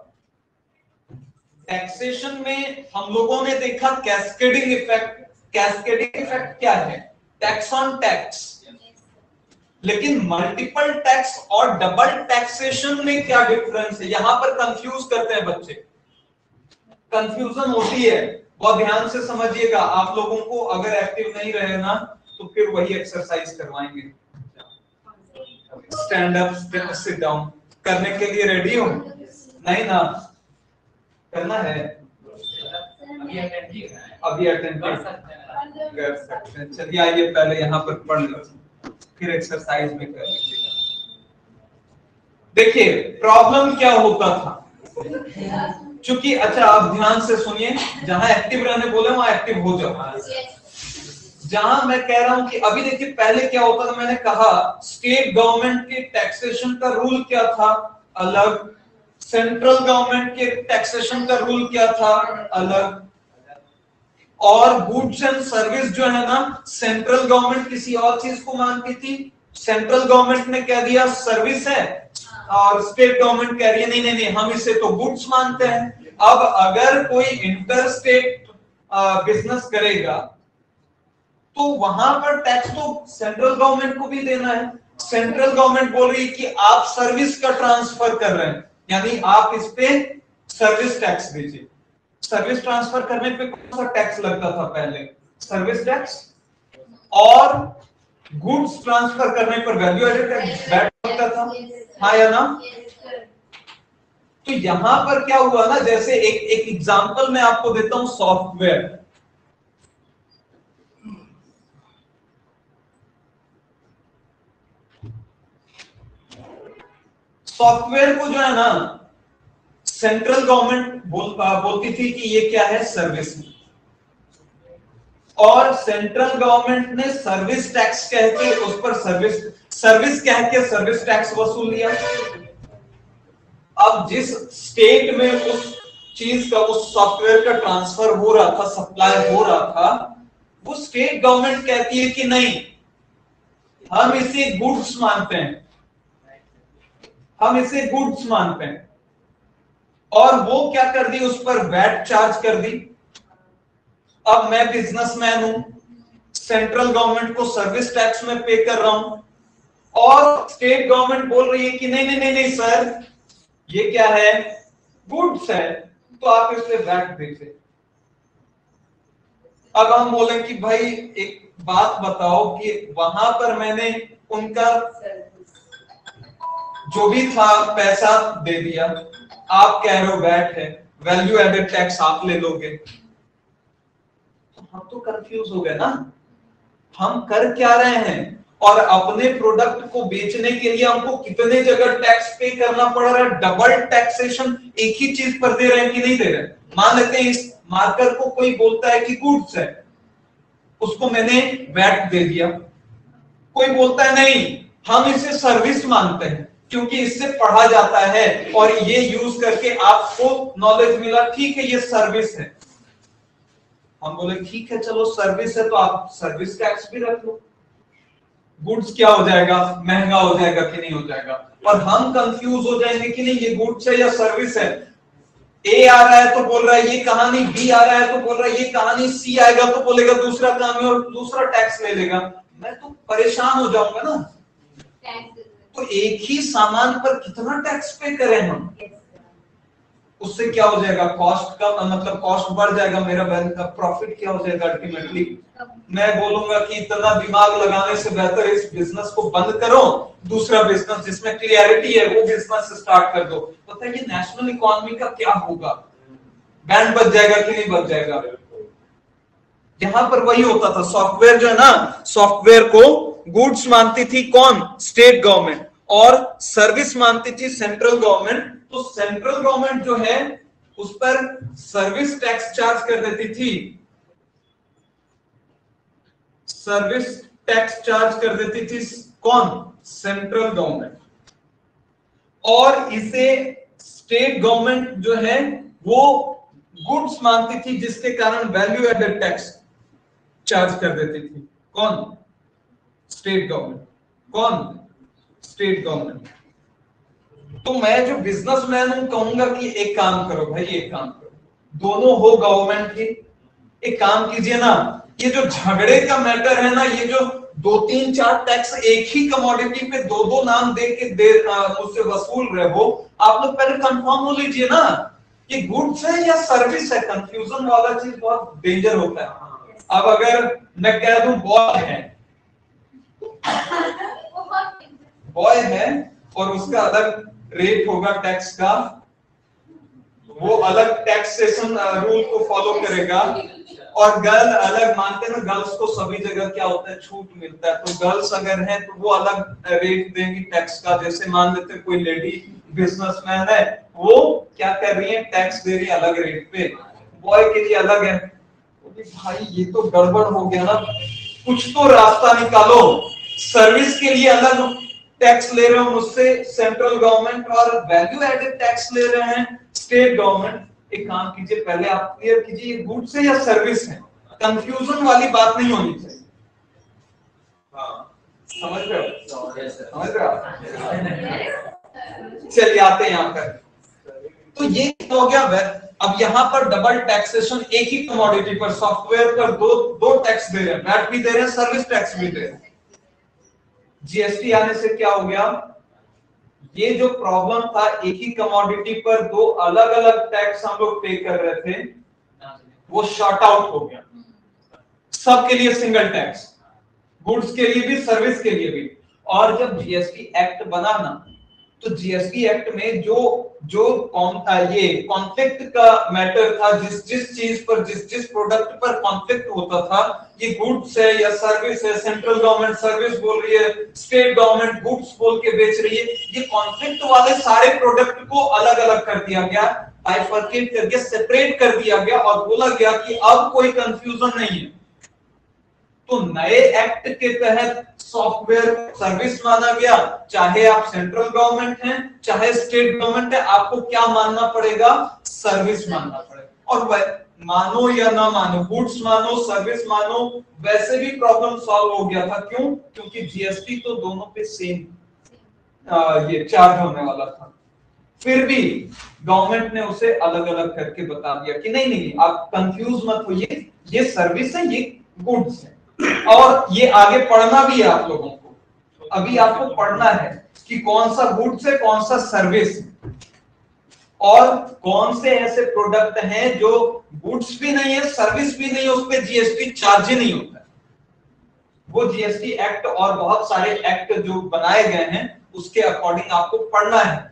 टैक्सेशन में हम लोगों ने देखा कैस्केडिंग इफेक्ट। कैस्केडिंग इफेक्ट क्या है? Tax on tax. लेकिन मल्टीपल टैक्स और डबल टैक्सेशन में क्या डिफरेंस है? यहां पर कंफ्यूज करते हैं बच्चे, कंफ्यूजन होती है। बहुत ध्यान से समझिएगा। आप लोगों को अगर एक्टिव नहीं रहे ना तो फिर वही एक्सरसाइज करवाएंगे। स्टैंड अप, सिट डाउन करने के लिए रेडी हो? नहीं ना? करना है? अभी अटेंड कर सकते हैं। चलिए आइए पहले यहाँ पर पढ़ लीजिए, फिर एक्सरसाइज में कर लीजिएगा। देखिए प्रॉब्लम क्या होता था, चूंकि अच्छा आप ध्यान से सुनिए, जहां एक्टिव रहने बोले वहां एक्टिव हो जाओ। जहां मैं कह रहा हूं कि अभी देखिए पहले क्या होता था, मैंने कहा स्टेट गवर्नमेंट के टैक्सेशन का रूल क्या था? अलग, सेंट्रल गवर्नमेंट के टैक्सेशन का रूल क्या था, अलग। और गुड्स एंड सर्विस जो है ना, सेंट्रल गवर्नमेंट किसी और चीज को मानती थी, सेंट्रल गवर्नमेंट ने कह दिया सर्विस है, और स्टेट गवर्नमेंट कह रही है नहीं नहीं नहीं हम इसे तो गुड्स मानते हैं। अब अगर कोई इंटर स्टेट बिजनेस करेगा तो वहां पर टैक्स तो सेंट्रल गवर्नमेंट को भी देना है। सेंट्रल गवर्नमेंट बोल रही है कि आप सर्विस का ट्रांसफर कर रहे हैं, यानी आप इस पे सर्विस टैक्स दीजिए। सर्विस ट्रांसफर करने पे कौन सा टैक्स लगता था पहले, सर्विस टैक्स, और गुड्स ट्रांसफर करने पर वैल्यू एडेड टैक्स वैट लगता था, हाँ या ना। तो यहां पर क्या हुआ ना, जैसे एक एग्जांपल मैं आपको देता हूं, सॉफ्टवेयर। सॉफ्टवेयर को जो है ना सेंट्रल गवर्नमेंट बोलती थी कि ये क्या है, सर्विस, और सेंट्रल गवर्नमेंट ने सर्विस टैक्स कह के उस पर सर्विस कह के सर्विस टैक्स वसूल लिया। अब जिस स्टेट में उस चीज का, उस सॉफ्टवेयर का ट्रांसफर हो रहा था, सप्लाई हो रहा था, वो स्टेट गवर्नमेंट कहती है कि नहीं हम इसे गुड्स मानते हैं, हम इसे गुड्स मानते हैं, और वो क्या कर दी, उस पर वैट चार्ज कर दी। अब मैं बिजनेसमैन हूं, सेंट्रल गवर्नमेंट को सर्विस टैक्स में पे कर रहा हूं, और स्टेट गवर्नमेंट बोल रही है कि नहीं नहीं नहीं नहीं सर ये क्या है, गुड्स है, तो आप इस पे वैट दीजिए। अब हम बोले कि भाई एक बात बताओ कि वहां पर मैंने उनका जो भी था पैसा दे दिया, आप कह रहे हो वैट है, वैल्यू एडेड टैक्स आप ले लोगे, तो हम तो कंफ्यूज हो गए ना, हम कर क्या रहे हैं, और अपने प्रोडक्ट को बेचने के लिए हमको कितने जगह टैक्स पे करना पड़ रहा है, डबल टैक्सेशन एक ही चीज पर दे रहे हैं कि नहीं दे रहे हैं। मान लेते हैं इस मार्कर को कोई बोलता है कि गुड्स है, उसको मैंने वैट दे दिया, कोई बोलता है नहीं हम इसे सर्विस मानते हैं क्योंकि इससे पढ़ा जाता है और ये यूज करके आपको नॉलेज मिला, ठीक है ये सर्विस है। हम बोले ठीक है चलो सर्विस है तो आप सर्विस टैक्स भी रख लो, गुड्स क्या हो जाएगा, महंगा हो जाएगा कि नहीं हो जाएगा, और हम कंफ्यूज हो जाएंगे कि नहीं ये गुड्स है या सर्विस है। ए आ रहा है तो बोल रहा है ये कहानी, बी आ रहा है तो बोल रहा है ये कहानी, सी आएगा तो बोलेगा दूसरा कहानी और दूसरा टैक्स ले लेगा, मैं तो परेशान हो जाऊंगा ना। तो एक ही सामान पर कितना टैक्स पे करें हम, उससे क्या हो जाएगा, कॉस्ट का मतलब कॉस्ट बढ़ जाएगा, मेरा प्रॉफिट क्या हो जाएगा अल्टीमेटली। मैं बोलूंगा कि इतना दिमाग लगाने से बेहतर इस बिजनेस को बंद करो, दूसरा बिजनेस जिसमें क्लियरिटी है वो बिजनेस स्टार्ट कर दो। पता है कि नेशनल इकोनॉमी का क्या होगा, बैंड बच जाएगा कि नहीं बच जाएगा। यहां पर वही होता था, सॉफ्टवेयर जो है ना, सॉफ्टवेयर को गुड्स मानती थी कौन, स्टेट गवर्नमेंट, और सर्विस मानती थी सेंट्रल गवर्नमेंट। तो सेंट्रल गवर्नमेंट जो है उस पर सर्विस टैक्स चार्ज कर देती थी, सर्विस टैक्स चार्ज कर देती थी कौन, सेंट्रल गवर्नमेंट, और इसे स्टेट गवर्नमेंट जो है वो गुड्स मानती थी जिसके कारण वैल्यू एडेड टैक्स चार्ज कर देती थी कौन, स्टेट गवर्नमेंट, कौन, स्टेट गवर्नमेंट। तो मैं जो बिजनेसमैन हूं कहूंगा कि एक काम करो भाई, एक काम करो, दोनों हो गवर्नमेंट के, एक काम कीजिए ना, ये जो झगड़े का मैटर है ना, ये जो 2-3-4 टैक्स एक ही कमोडिटी पे दो नाम दे के उससे वसूल रहे हो, आप लोग पहले कंफर्म हो लीजिए ना कि गुड्स है या सर्विस है। कंफ्यूजन वाला चीज बहुत डेंजर होता है। अब अगर मैं कह दूं बॉय है और उसका अलग रेट होगा टैक्स का, वो अलग टैक्सेशन रूल को फॉलो करेगा, और गर्ल अलग, मानते हैं ना गर्ल्स को सभी जगह क्या होता है छूट मिलता है, तो गर्ल्स अगर हैं तो वो अलग रेट देंगी टैक्स का। जैसे मान लेते कोई लेडी बिजनेसमैन है, वो क्या कर रही है, टैक्स दे रही है अलग रेट पे, बॉय के लिए अलग है। तो भाई ये तो गड़बड़ हो गया ना, कुछ तो रास्ता निकालो, सर्विस के लिए अलग टैक्स ले रहे हो मुझसे सेंट्रल गवर्नमेंट और वैल्यू एडेड टैक्स ले रहे हैं स्टेट गवर्नमेंट। एक काम कीजिए, पहले आप क्लियर कीजिए ये गुड्स है या सर्विस है, कंफ्यूजन वाली बात नहीं होनी चाहिए। समझ रहे हो? समझ रहे हो? चलिए आते हैं यहाँ पर। तो ये क्या हो गया? अब यहाँ पर डबल टैक्सेशन, एक ही कमोडिटी पर सॉफ्टवेयर पर दो टैक्स दे रहे हैं, वैट भी दे रहे हैं, सर्विस टैक्स भी दे रहे हैं। जीएसटी आने से क्या हो गया? ये जो प्रॉब्लम था एक ही कमोडिटी पर दो अलग अलग टैक्स हम लोग पे कर रहे थे, वो शॉर्ट आउट हो गया। सबके लिए सिंगल टैक्स, गुड्स के लिए भी सर्विस के लिए भी। और जब जीएसटी एक्ट बना ना, तो जीएसटी एक्ट में जो ये कॉन्फ्लिक्ट का मैटर था, जिस चीज पर जिस प्रोडक्ट पर कॉन्फ्लिक्ट होता था, ये गुड्स है या सर्विस है, सेंट्रल गवर्नमेंट सर्विस बोल रही है, स्टेट गवर्नमेंट गुड्स बोल के बेच रही है, ये कॉन्फ्लिक्ट वाले सारे प्रोडक्ट को अलग अलग कर दिया गया, बाइफरकेट करके सेपरेट कर दिया गया और बोला गया कि अब कोई कंफ्यूजन नहीं है। तो नए एक्ट के तहत सॉफ्टवेयर सर्विस माना गया, चाहे आप सेंट्रल गवर्नमेंट हैं चाहे स्टेट गवर्नमेंट है, आपको क्या मानना पड़ेगा? सर्विस मानना पड़ेगा। और मानो या ना मानो, गुड्स मानो सर्विस मानो, वैसे भी प्रॉब्लम सॉल्व हो गया था। क्यों? क्योंकि जीएसटी तो दोनों पे सेम ये चार्ज होने वाला था। फिर भी गवर्नमेंट ने उसे अलग अलग करके बता दिया कि नहीं नहीं आप कंफ्यूज मत होइए, ये सर्विस है, ये गुड्स है। और ये आगे पढ़ना भी है आप लोगों को, अभी आपको पढ़ना है कि कौन सा गुड्स है कौन सा सर्विस है, और कौन से ऐसे प्रोडक्ट हैं जो गुड्स भी नहीं है सर्विस भी नहीं है, उस पर जीएसटी चार्ज ही नहीं होता है। वो जीएसटी एक्ट और बहुत सारे एक्ट जो बनाए गए हैं उसके अकॉर्डिंग आपको पढ़ना है।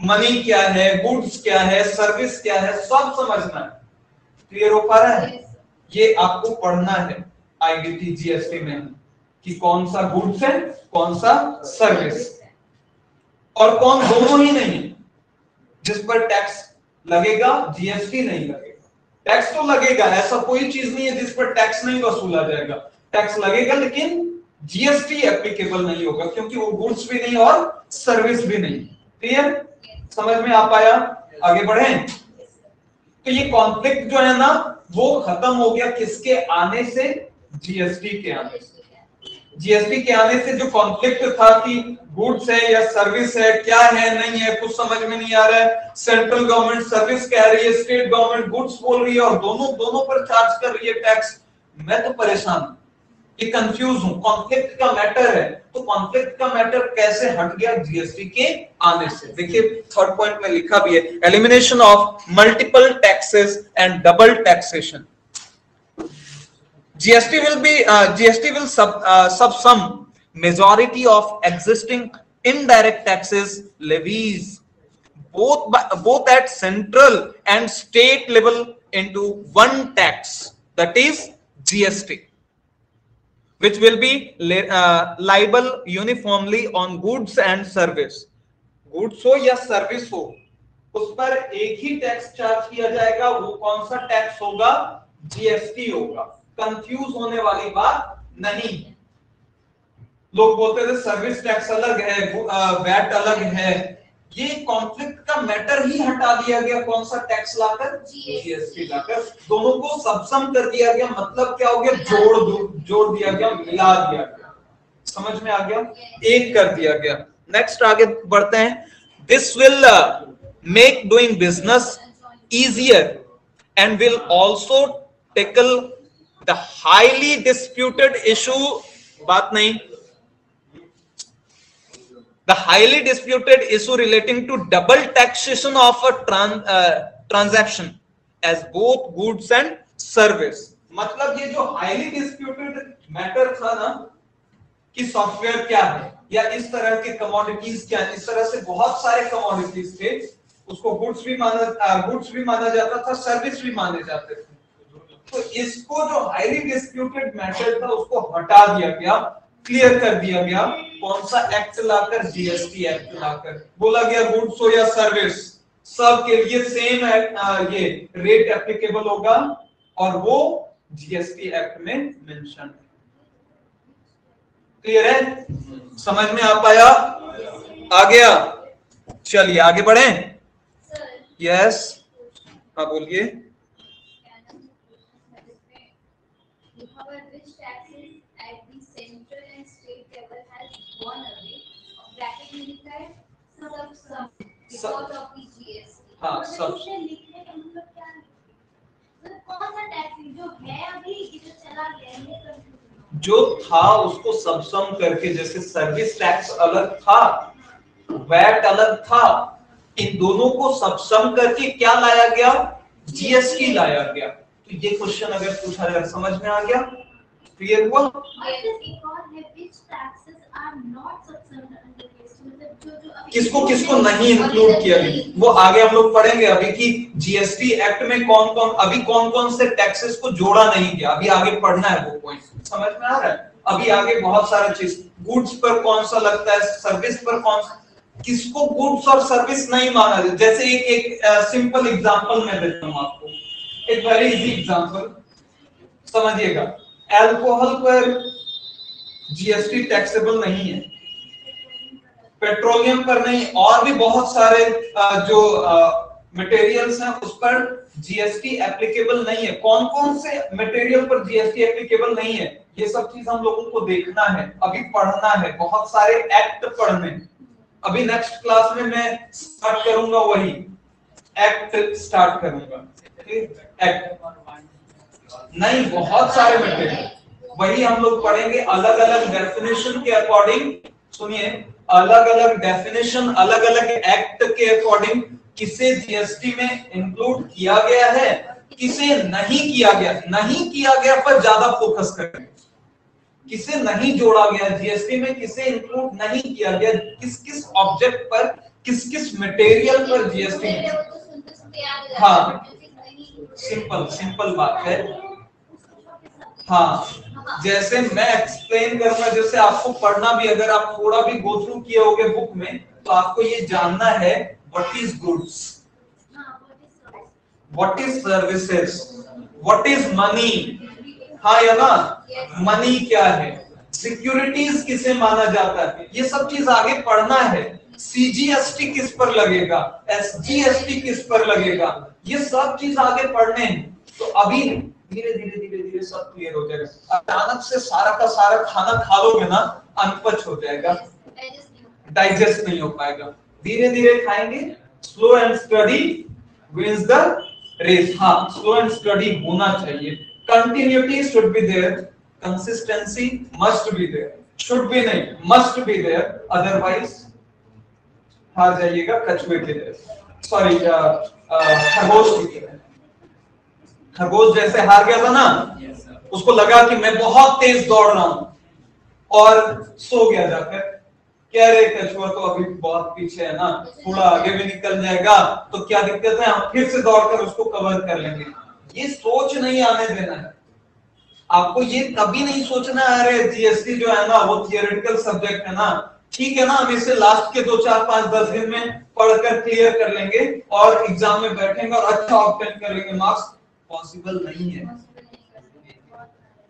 मनी क्या है, गुड्स क्या है, सर्विस क्या है, सब समझना है। क्लियर हो पा रहा है? ये आपको पढ़ना है आईडीटी जीएसटी में कि कौन सा गुड्स है कौन सा सर्विस, और कौन दोनों ही नहीं है। जिस पर टैक्स लगेगा जीएसटी नहीं लगेगा। टैक्स तो लगेगा, ऐसा कोई चीज नहीं है जिस पर टैक्स नहीं वसूला जाएगा। टैक्स लगेगा लेकिन जीएसटी एप्लीकेबल नहीं होगा, क्योंकि वो गुड्स भी नहीं और सर्विस भी नहीं। क्लियर? समझ में आ पाया? आगे बढ़े। तो ये कॉन्फ्लिक्ट जो है ना वो खत्म हो गया किसके आने से? जीएसटी के आने से। जीएसटी के आने से जो कॉन्फ्लिक्ट था कि गुड्स है या सर्विस है, क्या है नहीं है, कुछ समझ में नहीं आ रहा है, सेंट्रल गवर्नमेंट सर्विस कह रही है, स्टेट गवर्नमेंट गुड्स बोल रही है और दोनों पर चार्ज कर रही है टैक्स। मैं तो परेशान हूं, ये कंफ्यूज हूं, कॉन्फ्लिक्ट का मैटर है। तो कॉन्फ्लिक्ट का मैटर कैसे हट गया? जीएसटी के आने से। देखिए थर्ड पॉइंट में लिखा भी है, elimination of multiple taxes and double taxation. GST will subsum majority of existing indirect taxes levies both at central and state level into one tax, that is GST, which will be liable uniformly on goods and service. Goods हो या service हो, उस पर एक ही tax charge किया जाएगा। वो कौन सा टैक्स होगा? जीएसटी होगा। कंफ्यूज होने वाली बात नहीं है। लोग बोलते थे सर्विस टैक्स अलग है, वैट अलग है। ये कॉन्फ्लिक्ट का मैटर ही हटा दिया गया। कौन सा टैक्स लाकर? जीएसटी लाकर दोनों को सबसम कर दिया गया। मतलब क्या हो गया? जोड़ दिया गया, मिला दिया गया। समझ में आ गया? एक कर दिया गया। नेक्स्ट आगे बढ़ते हैं। This will make doing business easier and will also tackle the highly disputed issue, बात नहीं, the highly disputed issue relating to double taxation of a transaction as both goods and service। मतलब ये जो highly disputed matter था ना कि software क्या है या इस तरह के कमोडिटीज क्या है, इस तरह से बहुत सारे कमोडिटीज थे, उसको गुड्स भी माना जाता था, सर्विस भी माने जाते थे। तो इसको जो हाईली डिस्प्यूटेड मैटर था उसको हटा दिया गया, क्लियर कर दिया गया। कौन सा एक्ट लाकर? जीएसटी एक्ट लाकर। बोला गया गुड्स हो या सर्विस सब के लिए सेम ये रेट एप्लीकेबल होगा, और वो जीएसटी एक्ट में मेंशन है। क्लियर है? समझ में आ पाया? आ गया? चलिए आगे बढ़े। यस, हाँ बोलिए। हाँ सब जो था उसको सबसम करके, जैसे सर्विस टैक्स अलग था, वैट अलग था, इन दोनों को सबसम करके क्या लाया गया? जीएसटी लाया गया। तो ये क्वेश्चन अगर पूछा जाए, समझ में आ गया? क्लियर हुआ? किसको किसको नहीं इंक्लूड किया गया वो आगे हम लोग पढ़ेंगे अभी कि जीएसटी एक्ट में कौन कौन से टैक्सेस को जोड़ा नहीं गया। अभी आगे पढ़ना है वो पॉइंट, समझ में आ रहा है? अभी आगे बहुत सारा चीज, गुड्स पर कौन सा लगता है, सर्विस पर कौन सा, किसको गुड्स और सर्विस नहीं माना जाए। जैसे एक सिंपल एग्जांपल मैं देता हूं आपको, एक वेरी इजी एग्जांपल समझिएगा। अल्कोहल पर जीएसटी टैक्सेबल नहीं है, पेट्रोलियम पर नहीं, और भी बहुत सारे जो मटेरियल्स हैं उस पर जीएसटी एप्लीकेबल नहीं है। कौन कौन से मटेरियल पर जीएसटी एप्लीकेबल नहीं है, ये सब चीज हम लोगों को देखना है, अभी पढ़ना है, बहुत सारे एक्ट पढ़ने। अभी नेक्स्ट क्लास में मैं स्टार्ट करूंगा, वही एक्ट स्टार्ट करूंगा। एक्ट नहीं, बहुत सारे मटेरियल वही हम लोग पढ़ेंगे, अलग अलग डेफिनेशन के अकॉर्डिंग। सुनिए, अलग अलग डेफिनेशन, अलग अलग एक्ट के अकॉर्डिंग किसे जीएसटी में इंक्लूड किया गया है, किसे नहीं किया गया। नहीं किया गया पर ज्यादा फोकस करेंगे, किसे नहीं जोड़ा गया जीएसटी में, किसे इंक्लूड नहीं किया गया, किस किस ऑब्जेक्ट पर, किस किस मटेरियल पर जीएसटी। हाँ, सिंपल बात है। हाँ, जैसे मैं एक्सप्लेन करूंगा, जैसे आपको पढ़ना भी, अगर आप थोड़ा भी गो थ्रू किए होगे बुक में, तो आपको ये जानना है what is goods, what is services, what is money. हाँ या ना? मनी क्या है, सिक्योरिटीज किसे माना जाता है, ये सब चीज आगे पढ़ना है। सीजीएसटी किस पर लगेगा, एसजीएसटी किस पर लगेगा, ये सब चीज आगे पढ़ने हैं। तो अभी धीरे धीरे सब क्लियर हो जाएगा। अचानक से सारा का सारा खाना खा लोगे ना, अनपच हो जाएगा, डाइजेस्ट नहीं हो पाएगा। धीरे धीरे खाएंगे। Slow and study wins the race. हाँ, स्लो एंड स्टडी होना चाहिए। Continuity should be there, consistency must be there, should be नहीं मस्ट बी देयर, अदरवाइज हार जाइएगा कछुए की तरह, सॉरी खरगोश की तरह। खरगोश जैसे हार गया था ना, उसको लगा कि मैं बहुत तेज दौड़ रहा हूं और सो गया जाकर। कह रहे कछुआ तो अभी बहुत पीछे है ना, थोड़ा आगे भी निकल जाएगा तो क्या दिक्कत है, हम फिर से दौड़कर उसको कवर कर लेंगे। ये सोच नहीं आने देना है आपको, ये कभी नहीं सोचना है अरे जीएसटी जो है ना वो थियोरेटिकल सब्जेक्ट है ना, ठीक है ना, हम इसे लास्ट के 2 4 5 10 दिन में पढ़कर क्लियर कर लेंगे और एग्जाम में बैठेंगे और अच्छा ऑब्टेन कर लेंगे मार्क्स। पॉसिबल नहीं है।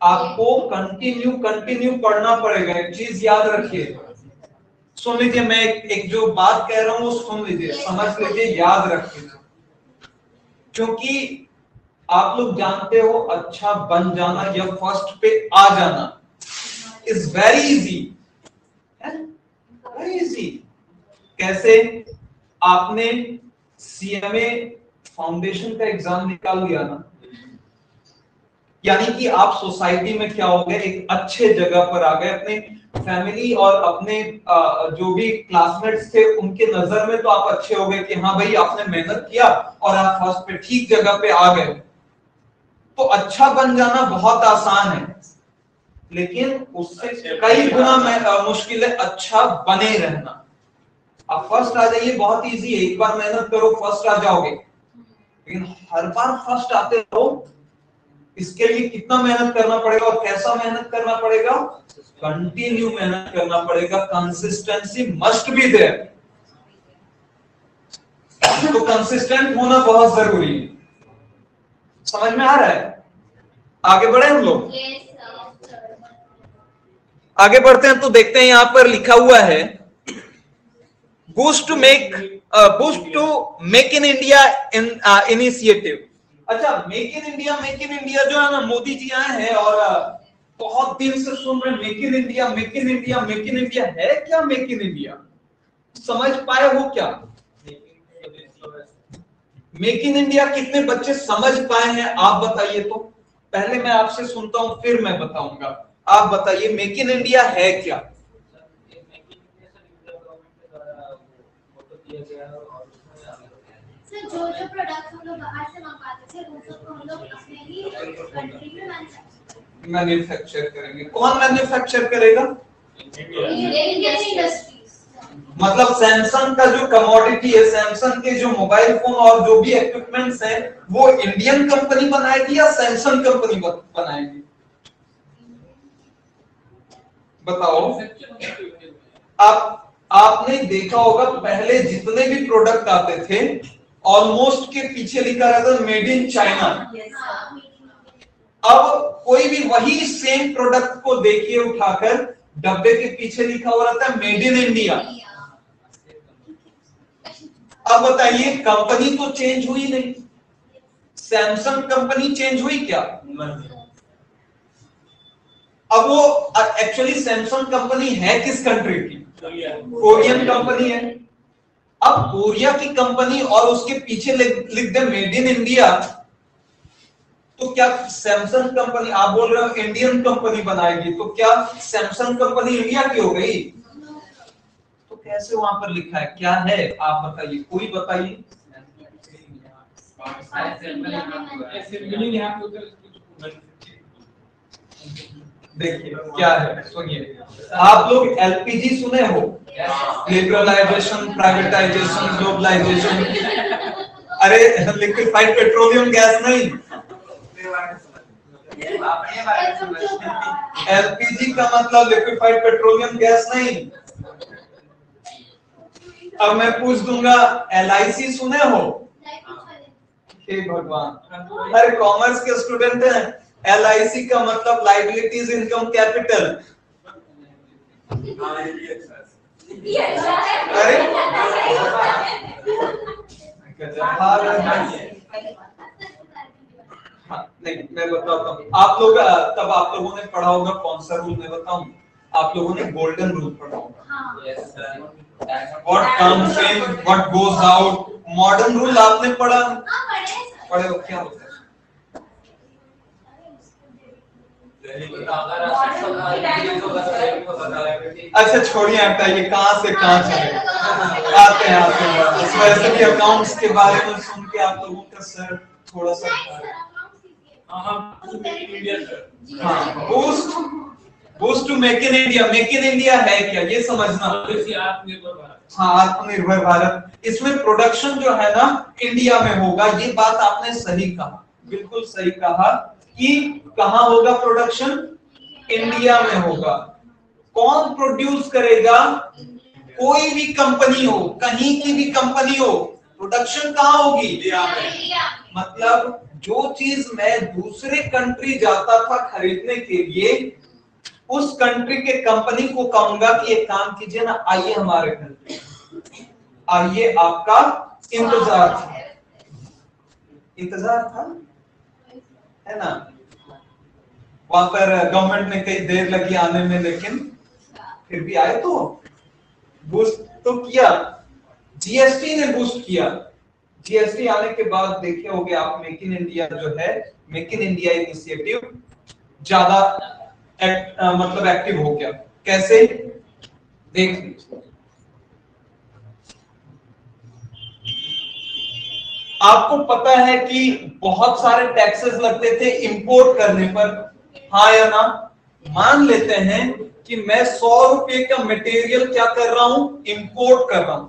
आपको कंटिन्यू पढ़ना पड़ेगा। एक चीज याद रखिए, सुन लीजिए, मैं एक जो बात कह रहा हूं वो सुन लीजिए, समझ लीजिए, याद रखिए। क्योंकि आप लोग जानते हो अच्छा बन जाना या फर्स्ट पे आ जाना is very easy, very easy. कैसे? आपने सीएमए फाउंडेशन का एग्जाम निकाल लिया ना, यानी कि आप सोसाइटी में क्या हो गए, एक अच्छे जगह पर आ गए, अपने फैमिली और अपने जो भी क्लासमेट्स थे उनके नजर में तो आप अच्छे हो गए कि हाँ भाई आपने मेहनत किया और आप फर्स्ट पे ठीक जगह पे आ गए। तो अच्छा बन जाना बहुत आसान है, लेकिन उससे कई गुना मुश्किल है अच्छा बने रहना। आप फर्स्ट आ जाइए, बहुत इजी है, एक बार मेहनत करो फर्स्ट आ जाओगे, लेकिन हर बार फर्स्ट आते रहो, इसके लिए कितना मेहनत करना पड़ेगा और कैसा मेहनत करना पड़ेगा? कंटिन्यू मेहनत करना पड़ेगा, कंसिस्टेंसी मस्ट बी देयर। तो कंसिस्टेंट होना बहुत जरूरी है। समझ में आ रहा है? आगे बढ़े हम लोग। आगे बढ़ते हैं तो देखते हैं यहां पर लिखा हुआ है boost to make in India initiative. अच्छा, मेक इन इंडिया जो है ना, मोदी जी आए हैं और बहुत दिन से सुन रहे make in India make in India make in India. है क्या मेक इन इंडिया? समझ पाए हो क्या मेक इन इंडिया? कितने बच्चे समझ पाए हैं आप बताइए तो। पहले मैं आपसे सुनता हूं फिर मैं बताऊंगा। आप बताइए मेक इन इंडिया है क्या? सर जो जो प्रोडक्ट हम लोग बाहर से मंगवाते थे वो सब हम लोग अपने ही कंट्री में मैन्युफैक्चर करेंगे। कौन मैन्युफैक्चर करेगा? Indian industries. मतलब सैमसंग का जो कमोडिटी है, सैमसंग के जो मोबाइल फोन और जो भी इक्विपमेंट्स हैं वो इंडियन कंपनी बनाएगी या सैमसंग कंपनी बनाएगी? बताओ। आपने देखा होगा पहले जितने भी प्रोडक्ट आते थे ऑलमोस्ट के पीछे लिखा रहता था मेड इन चाइना। अब कोई भी वही सेम प्रोडक्ट को देखिए उठाकर डब्बे के पीछे लिखा हुआ रहता है मेड इन इंडिया। अब बताइए कंपनी तो चेंज हुई नहीं, सैमसंग कंपनी चेंज हुई क्या? अब वो एक्चुअली सैमसंग कंपनी है किस कंट्री की? कोरियन कंपनी है। अब कोरिया की कंपनी और उसके पीछे लिख दे मेड इन इंडिया, तो क्या सैमसंग कंपनी, आप बोल रहे हो इंडियन कंपनी बनाएगी, तो क्या सैमसंग कंपनी इंडिया की हो गई? तो कैसे वहां पर लिखा है? क्या है आप बताइए, कोई बताइए। देखिए क्या है, सुनिए। आप लोग एलपीजी सुने हो? Liberalisation, privatisation, globalisation. अरे लिक्विफाइड पेट्रोलियम गैस नहीं, एलपीजी का मतलब लिक्विफाइड पेट्रोलियम गैस नहीं। अब मैं पूछ दूंगा एलआईसी सुने हो? हे भगवान, अरे कॉमर्स के स्टूडेंट हैं। एलआईसी का मतलब लायबिलिटीज इनकम कैपिटल। अरे हाँ, नहीं मैं बताता हूँ। आप लोग तब आप लोगों ने पढ़ा होगा कौन सा रूल मैं बताऊं? आप लोगों ने गोल्डन रूल पढ़ा होगा। What comes in, what goes out, modern rule आपने पढ़ा? पढ़े हो? क्या होता है? अच्छा छोड़िए, हटाइए, कहाँ से कहाँ चले आते हैं। इस वजह से कि अकाउंट्स के बारे में सुन के आप लोगों का सर थोड़ा सा boost to make in India. Make in India है क्या ये समझना। हाँ, आत्मनिर्भर भारत। इसमें प्रोडक्शन जो है ना इंडिया में होगा। ये बात आपने सही कहा, बिल्कुल सही कहा कि कहाँ होगा प्रोडक्शन? इंडिया में होगा। कौन प्रोड्यूस करेगा? कोई भी कंपनी हो, कहीं की भी कंपनी हो, प्रोडक्शन कहाँ होगी? इंडिया में। मतलब जो चीज मैं दूसरे कंट्री जाता था खरीदने के लिए, उस कंट्री के कंपनी को कहूंगा कि एक काम कीजिए ना, आइए हमारे कंट्री, आइए, आपका इंतजार था, इंतजार था, है ना? वहां पर गवर्नमेंट ने कई देर लगी आने में, लेकिन फिर भी आए। तो बूस्ट तो किया, जीएसटी ने बूस्ट किया। जीएसटी आने के बाद देखे होंगे आप, मेक इन इंडिया जो है, मेक इन इंडिया इनिशिएटिव ज्यादा मतलब एक्टिव हो गया। कैसे? देख लीजिए, आपको पता है कि बहुत सारे टैक्सेस लगते थे इंपोर्ट करने पर, हाँ या ना? मान लेते हैं कि मैं 100 रुपए का मटेरियल क्या कर रहा हूं? इंपोर्ट कर रहा हूं।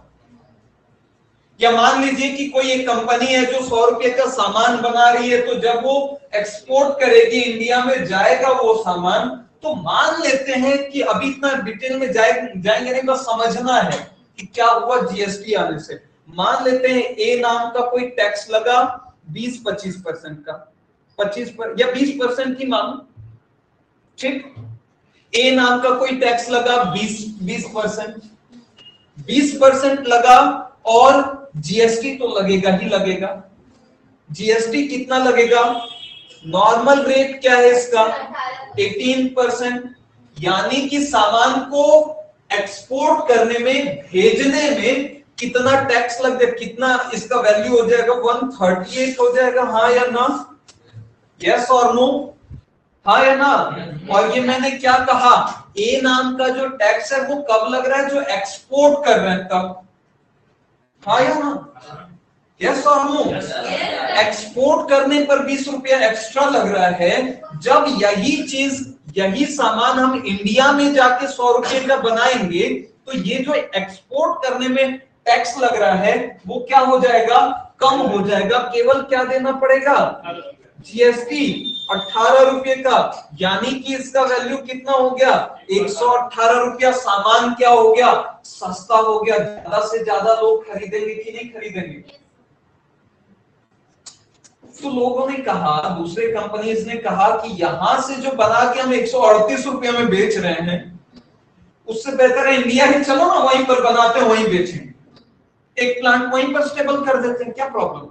या मान लीजिए कि कोई एक कंपनी है जो 100 रुपए का सामान बना रही है, तो जब वो एक्सपोर्ट करेगी, इंडिया में जाएगा वो सामान, तो मान लेते हैं कि अभी इतना डिटेल में जाएंगे नहीं, बस समझना है कि क्या हुआ जीएसटी आने से। मान लेते हैं ए नाम का कोई टैक्स लगा 20-25% का, 25% या 20% की मानो, ठीक? ए नाम का कोई टैक्स लगा 20% लगा, और जीएसटी तो लगेगा ही लगेगा। जीएसटी कितना लगेगा? नॉर्मल रेट क्या है इसका? 18%। यानी कि सामान को एक्सपोर्ट करने में, भेजने में कितना टैक्स लग जाएगा, कितना इसका वैल्यू हो जाएगा? 138 हो जाएगा। हाँ या ना? यस और नो? हाँ या ना? और ये मैंने क्या कहा, ए नाम का जो टैक्स है वो कब लग रहा है? जो एक्सपोर्ट कर रहे हैं तब। हाँ या ना? यस और नो? एक्सपोर्ट करने पर 20 रुपया एक्स्ट्रा लग रहा है। जब यही चीज, यही सामान हम इंडिया में जाके 100 रुपये का बनाएंगे, तो ये जो एक्सपोर्ट करने में टैक्स लग रहा है वो क्या हो जाएगा? कम हो जाएगा। केवल क्या देना पड़ेगा? जीएसटी 18 रुपये का। यानी कि इसका वैल्यू कितना हो गया? 118 रुपया। सामान क्या हो गया? सस्ता हो गया। ज्यादा से ज्यादा लोग खरीदेंगे कि नहीं खरीदेंगे? तो लोगों ने कहा, दूसरे कंपनीज ने कहा कि यहां से जो बना के हम 138 रुपये में बेच रहे हैं, उससे बेहतर है इंडिया ही चलो ना, वहीं पर बनाते हैं, वहीं बेचेंगे। एक प्लांट वहीं पर स्टेबल कर देते हैं, क्या प्रॉब्लम है?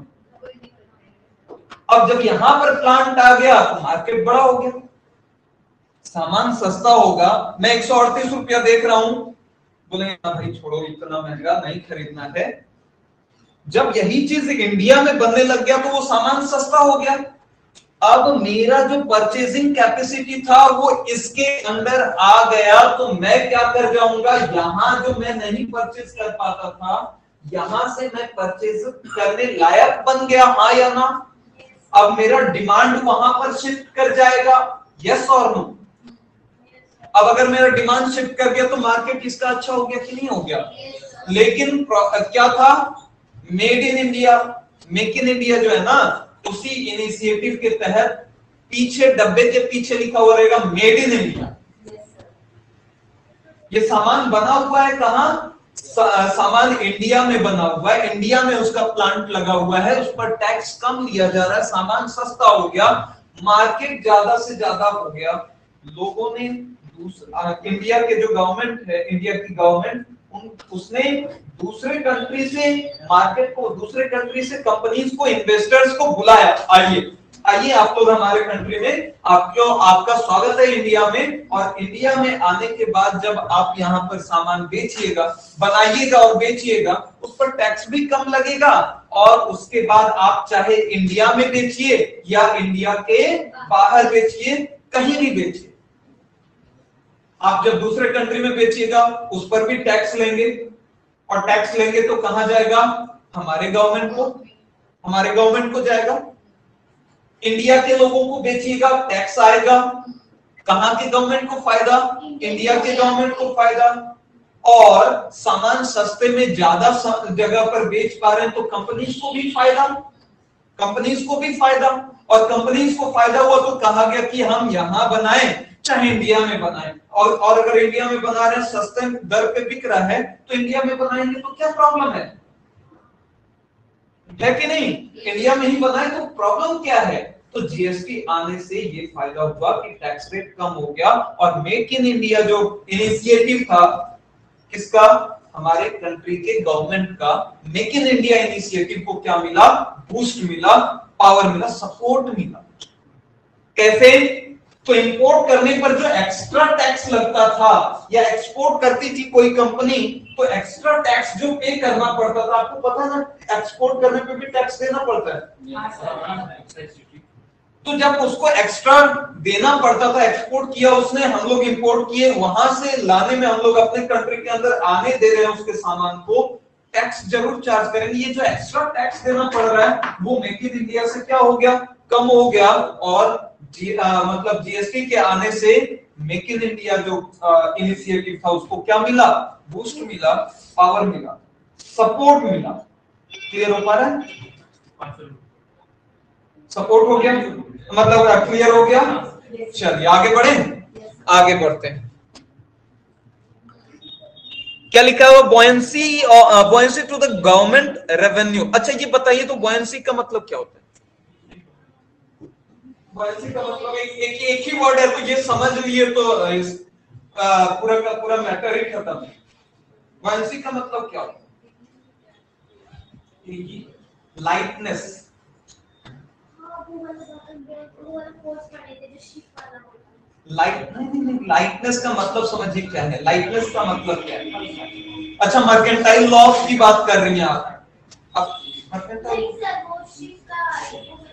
अब जब यहां पर प्लांट आ गया तो मार्केट बड़ा हो गया, सामान सस्ता होगा। मैं 138 रुपया देख रहा हूं, बोलेंगे भाई छोड़ो, इतना महंगा नहीं खरीदना है। जब यही चीज इंडिया में बनने लग गया तो वो सामान सस्ता हो गया। अब मेरा जो परचेजिंग कैपेसिटी था वो इसके अंदर आ गया, तो मैं क्या कर जाऊंगा? यहां जो मैं नहीं परचेज कर पाता था, यहां से मैं परचेज करने लायक बन गया। हाँ या ना? अब मेरा डिमांड वहां पर शिफ्ट कर जाएगा। यस और नो? अब अगर मेरा डिमांड शिफ्ट कर गया तो मार्केट इसका अच्छा हो गया कि नहीं हो गया? लेकिन क्या था? Made in India, make in India जो है ना, उसी इनिशिएटिव के तहत पीछे, डब्बे के पीछे लिखा हुआ रहेगा मेड इन इंडिया। ये सामान बना हुआ है कहां? सामान इंडिया में बना हुआ है, इंडिया में उसका प्लांट लगा हुआ है, उस पर टैक्स कम लिया जा रहा है, सामान सस्ता हो गया, मार्केट ज्यादा से ज्यादा हो गया। लोगों ने इंडिया के जो गवर्नमेंट है, इंडिया की गवर्नमेंट, उसने दूसरे कंट्री से मार्केट को, दूसरे कंट्री से कंपनीज को, इन्वेस्टर्स को बुलाया, आइए आइए आप लोग हमारे कंट्री में, आपका स्वागत है इंडिया में। और इंडिया में आने के बाद जब आप यहाँ पर सामान बेचिएगा, बनाइएगा और बेचिएगा, उस पर टैक्स भी कम लगेगा, और उसके बाद आप चाहे इंडिया में बेचिए या इंडिया के बाहर बेचिए, कहीं भी बेचिए, आप जब दूसरे कंट्री में बेचिएगा उस पर भी टैक्स लेंगे, और टैक्स लेंगे तो कहां जाएगा? हमारे गवर्नमेंट को जाएगा। इंडिया के लोगों को बेचिएगा, टैक्स आएगा, कहां के गवर्नमेंट को फायदा? इंडिया के गवर्नमेंट को फायदा। और सामान सस्ते में ज्यादा जगह पर बेच पा रहे हैं तो कंपनीज को भी फायदा, और कंपनीज को फायदा हुआ तो कहा गया कि हम यहां बनाएं चाहे इंडिया में बनाएं, और अगर इंडिया में बना रहे हैं, सस्ते दर पे बिक रहा है, तो इंडिया में बनाएंगे तो क्या प्रॉब्लम है कि नहीं? इंडिया में ही बनाए तो प्रॉब्लम क्या है? तो जीएसटी आने से ये फायदा हुआ कि टैक्स रेट कम हो गया, और मेक इन इंडिया जो इनिशिएटिव था, किसका? हमारे कंट्री के गवर्नमेंट का। मेक इन इंडिया इनिशिएटिव को क्या मिला? बूस्ट मिला, पावर मिला, सपोर्ट मिला। कैसे? तो इंपोर्ट करने पर जो एक्स्ट्रा टैक्स लगता था, या एक्सपोर्ट करती थी कोई कंपनी, तो एक्स्ट्रा टैक्स जो पे करना पड़ता था, आपको पता ना, एक्सपोर्ट करने पे भी टैक्स देना पड़ता है। तो जब उसको एक्स्ट्रा देना पड़ता था, एक्सपोर्ट किया उसने, हम लोग इंपोर्ट किए, वहां से लाने में हम लोग अपने कंट्री के अंदर आने दे रहे हैं उसके सामान को, टैक्स जरूर चार्ज करेंगे। ये जो एक्स्ट्रा टैक्स देना पड़ रहा है वो मेक इन इंडिया से क्या हो गया? कम हो गया। और मतलब जीएसटी के आने से मेक इन इंडिया जो इनिशिएटिव था उसको क्या मिला? बूस्ट मिला, पावर मिला, सपोर्ट मिला। क्लियर हो पा रहा है? सपोर्ट हो गया, मतलब क्लियर हो गया। चलिए आगे बढ़े, आगे बढ़ते हैं। क्या लिखा हुआ? Buoyancy to the government revenue. अच्छा ये बताइए, तो बॉयंसी का मतलब क्या होता है? बॉयंसी का मतलब एक ही वर्ड है, तो ये समझ लिए तो पूरा का पूरा मैटर ही खत्म है। बायंसी का मतलब क्या होता है? लाइटनेस। लाइटनेस का मतलब समझिए क्या है? लाइटनेस का मतलब क्या है? अच्छा, मर्केंटाइल लॉस की बात कर रही हैं आप? अब मर्केंटाइल,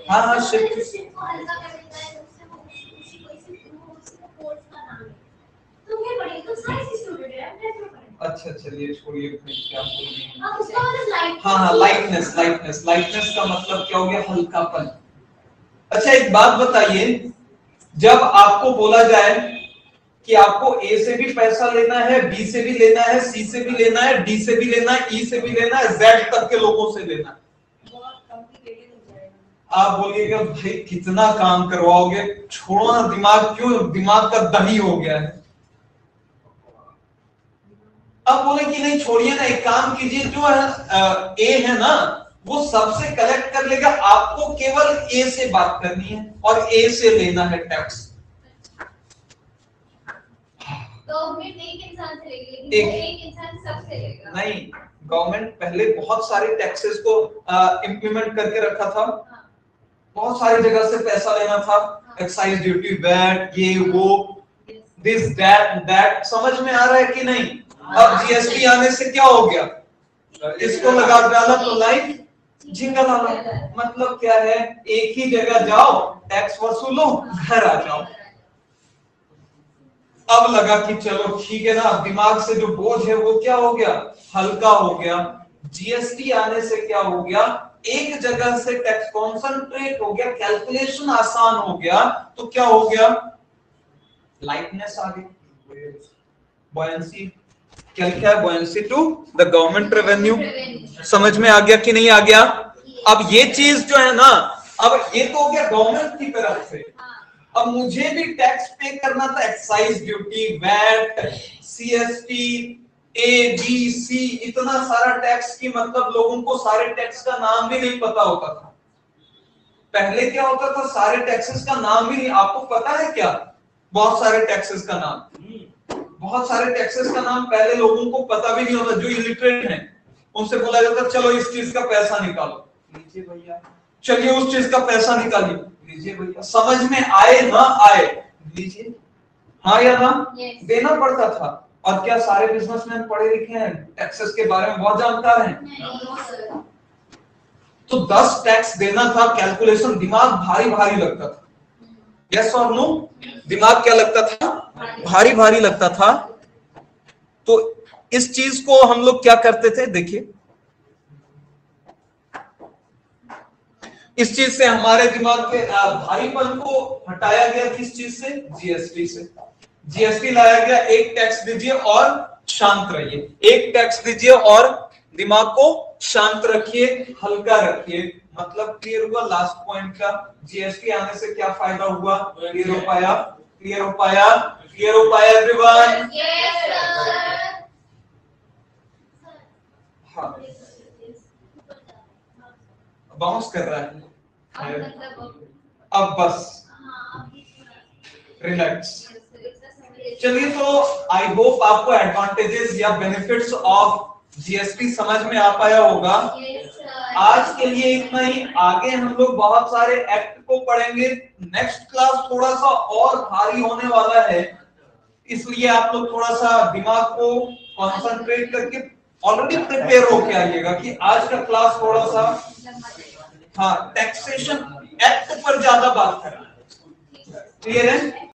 हाँ हाँ, शिप को हल्का कर देता है, तो उससे वो उसी को कोर्स का नाम है। तुम ये पढ़िए, तो साइंस स्टूडेंट है, मैं तो पढ़ी। अच्छा चलिए छोड़िए, क्या बोल रही हैं? अब उसका मतलब लाइट, हाँ हाँ, लाइटनेस। लाइटनेस का मतलब क्या हो गया? हल्कापन। अच्छा एक बात बताइए, जब आपको बोला जाए कि आपको ए से भी पैसा लेना है, बी से भी लेना है, सी से भी लेना है, डी से भी लेना है, ई से भी लेना है, जेड तक के लोगों से लेना है, आप बोलिएगा भाई कितना काम करवाओगे, छोड़ो ना, दिमाग क्यों, दिमाग का दही हो गया है। अब बोले कि नहीं छोड़िए ना, एक काम कीजिए, जो है ए है ना, वो सबसे कलेक्ट कर लेगा, आपको केवल ए से बात करनी है और ए से लेना है टैक्स। गवर्नमेंट एक इंसान से लेगी, लेकिन एक इंसान सबसे लेगा। नहीं, गवर्नमेंट पहले बहुत सारे टैक्सेस को इम्प्लीमेंट करके रखा था। बहुत सारी जगह से पैसा लेना था, एक्साइज ड्यूटी, वैट, ये वो, दिस दैट, समझ में आ रहा है कि नहीं? अब जीएसटी आने से क्या हो गया? इसको लगा डाला तो लाइफ झिंगा डाला। मतलब क्या है? एक ही जगह जाओ, टैक्स वसूलो, घर आ जाओ। अब लगा कि चलो ठीक है ना, दिमाग से जो बोझ है वो क्या हो गया? हल्का हो गया। जीएसटी आने से क्या हो गया? एक जगह से टैक्स कॉन्सेंट्रेट हो गया, कैलकुलेशन आसान हो गया, तो क्या हो गया? लाइटनेस आ गई, बॉयंसी। क्या लिखा है? Buoyancy to the government revenue. समझ में आ गया कि नहीं आ गया? अब ये चीज जो है ना, अब ये तो हो गया गवर्नमेंट की तरफ से। अब मुझे भी टैक्स पे करना था, excise duty, VAT, CST, A B C, इतना सारा टैक्स की, मतलब लोगों को सारे टैक्स का नाम भी नहीं पता होता था। पहले क्या होता था? सारे टैक्सेस का नाम भी नहीं, आपको पता है क्या? बहुत सारे टैक्सेस का नाम, बहुत सारे टैक्सेस का नाम पहले लोगों को पता भी नहीं होता। जो इलिटरेट हैं उनसे बोला जाता, चलो इस चीज का पैसा निकालो, लीजिए भैया, चलिए उस चीज का पैसा निकालिए, लीजिए भैया, समझ में आए ना आए, लीजिए, हाँ या ना? देना पड़ता था। और क्या सारे बिजनेसमैन पढ़े लिखे हैं, टैक्सेस के बारे में बहुत जानकार हैं? तो 10 टैक्स देना था, कैलकुलेशन, दिमाग भारी भारी लगता था। यस और नो? दिमाग क्या लगता था? भारी भारी लगता था। तो इस चीज को हम लोग क्या करते थे, देखिए, इस चीज से हमारे दिमाग के भारीपन को हटाया गया। किस चीज से? जीएसटी से। जीएसटी लाया गया, एक टैक्स दीजिए और शांत रहिए, एक टैक्स दीजिए और दिमाग को शांत रखिए, हल्का रखिए। मतलब क्लियर हुआ लास्ट पॉइंट का? जीएसटी आने से क्या फायदा हुआ? क्लियर हो पाया? क्लियर हो पाया? क्लियर हो पाया एवरीवन? हाँ, बाउंस कर रहा है अब, बस रिलैक्स। चलिए, तो आई होप आपको एडवांटेजेस या बेनिफिट्स ऑफ जीएसटी समझ में आ पाया होगा। आज के लिए इतना ही। आगे हम लोग बहुत सारे एक्ट को पढ़ेंगे। नेक्स्ट क्लास थोड़ा सा और भारी होने वाला है, इसलिए आप लोग थोड़ा सा दिमाग को कंसंट्रेट करके ऑलरेडी प्रिपेयर होके आइएगा कि आज का क्लास थोड़ा सा, हाँ, टैक्सेशन एक्ट पर ज्यादा बात करना। क्लियर है?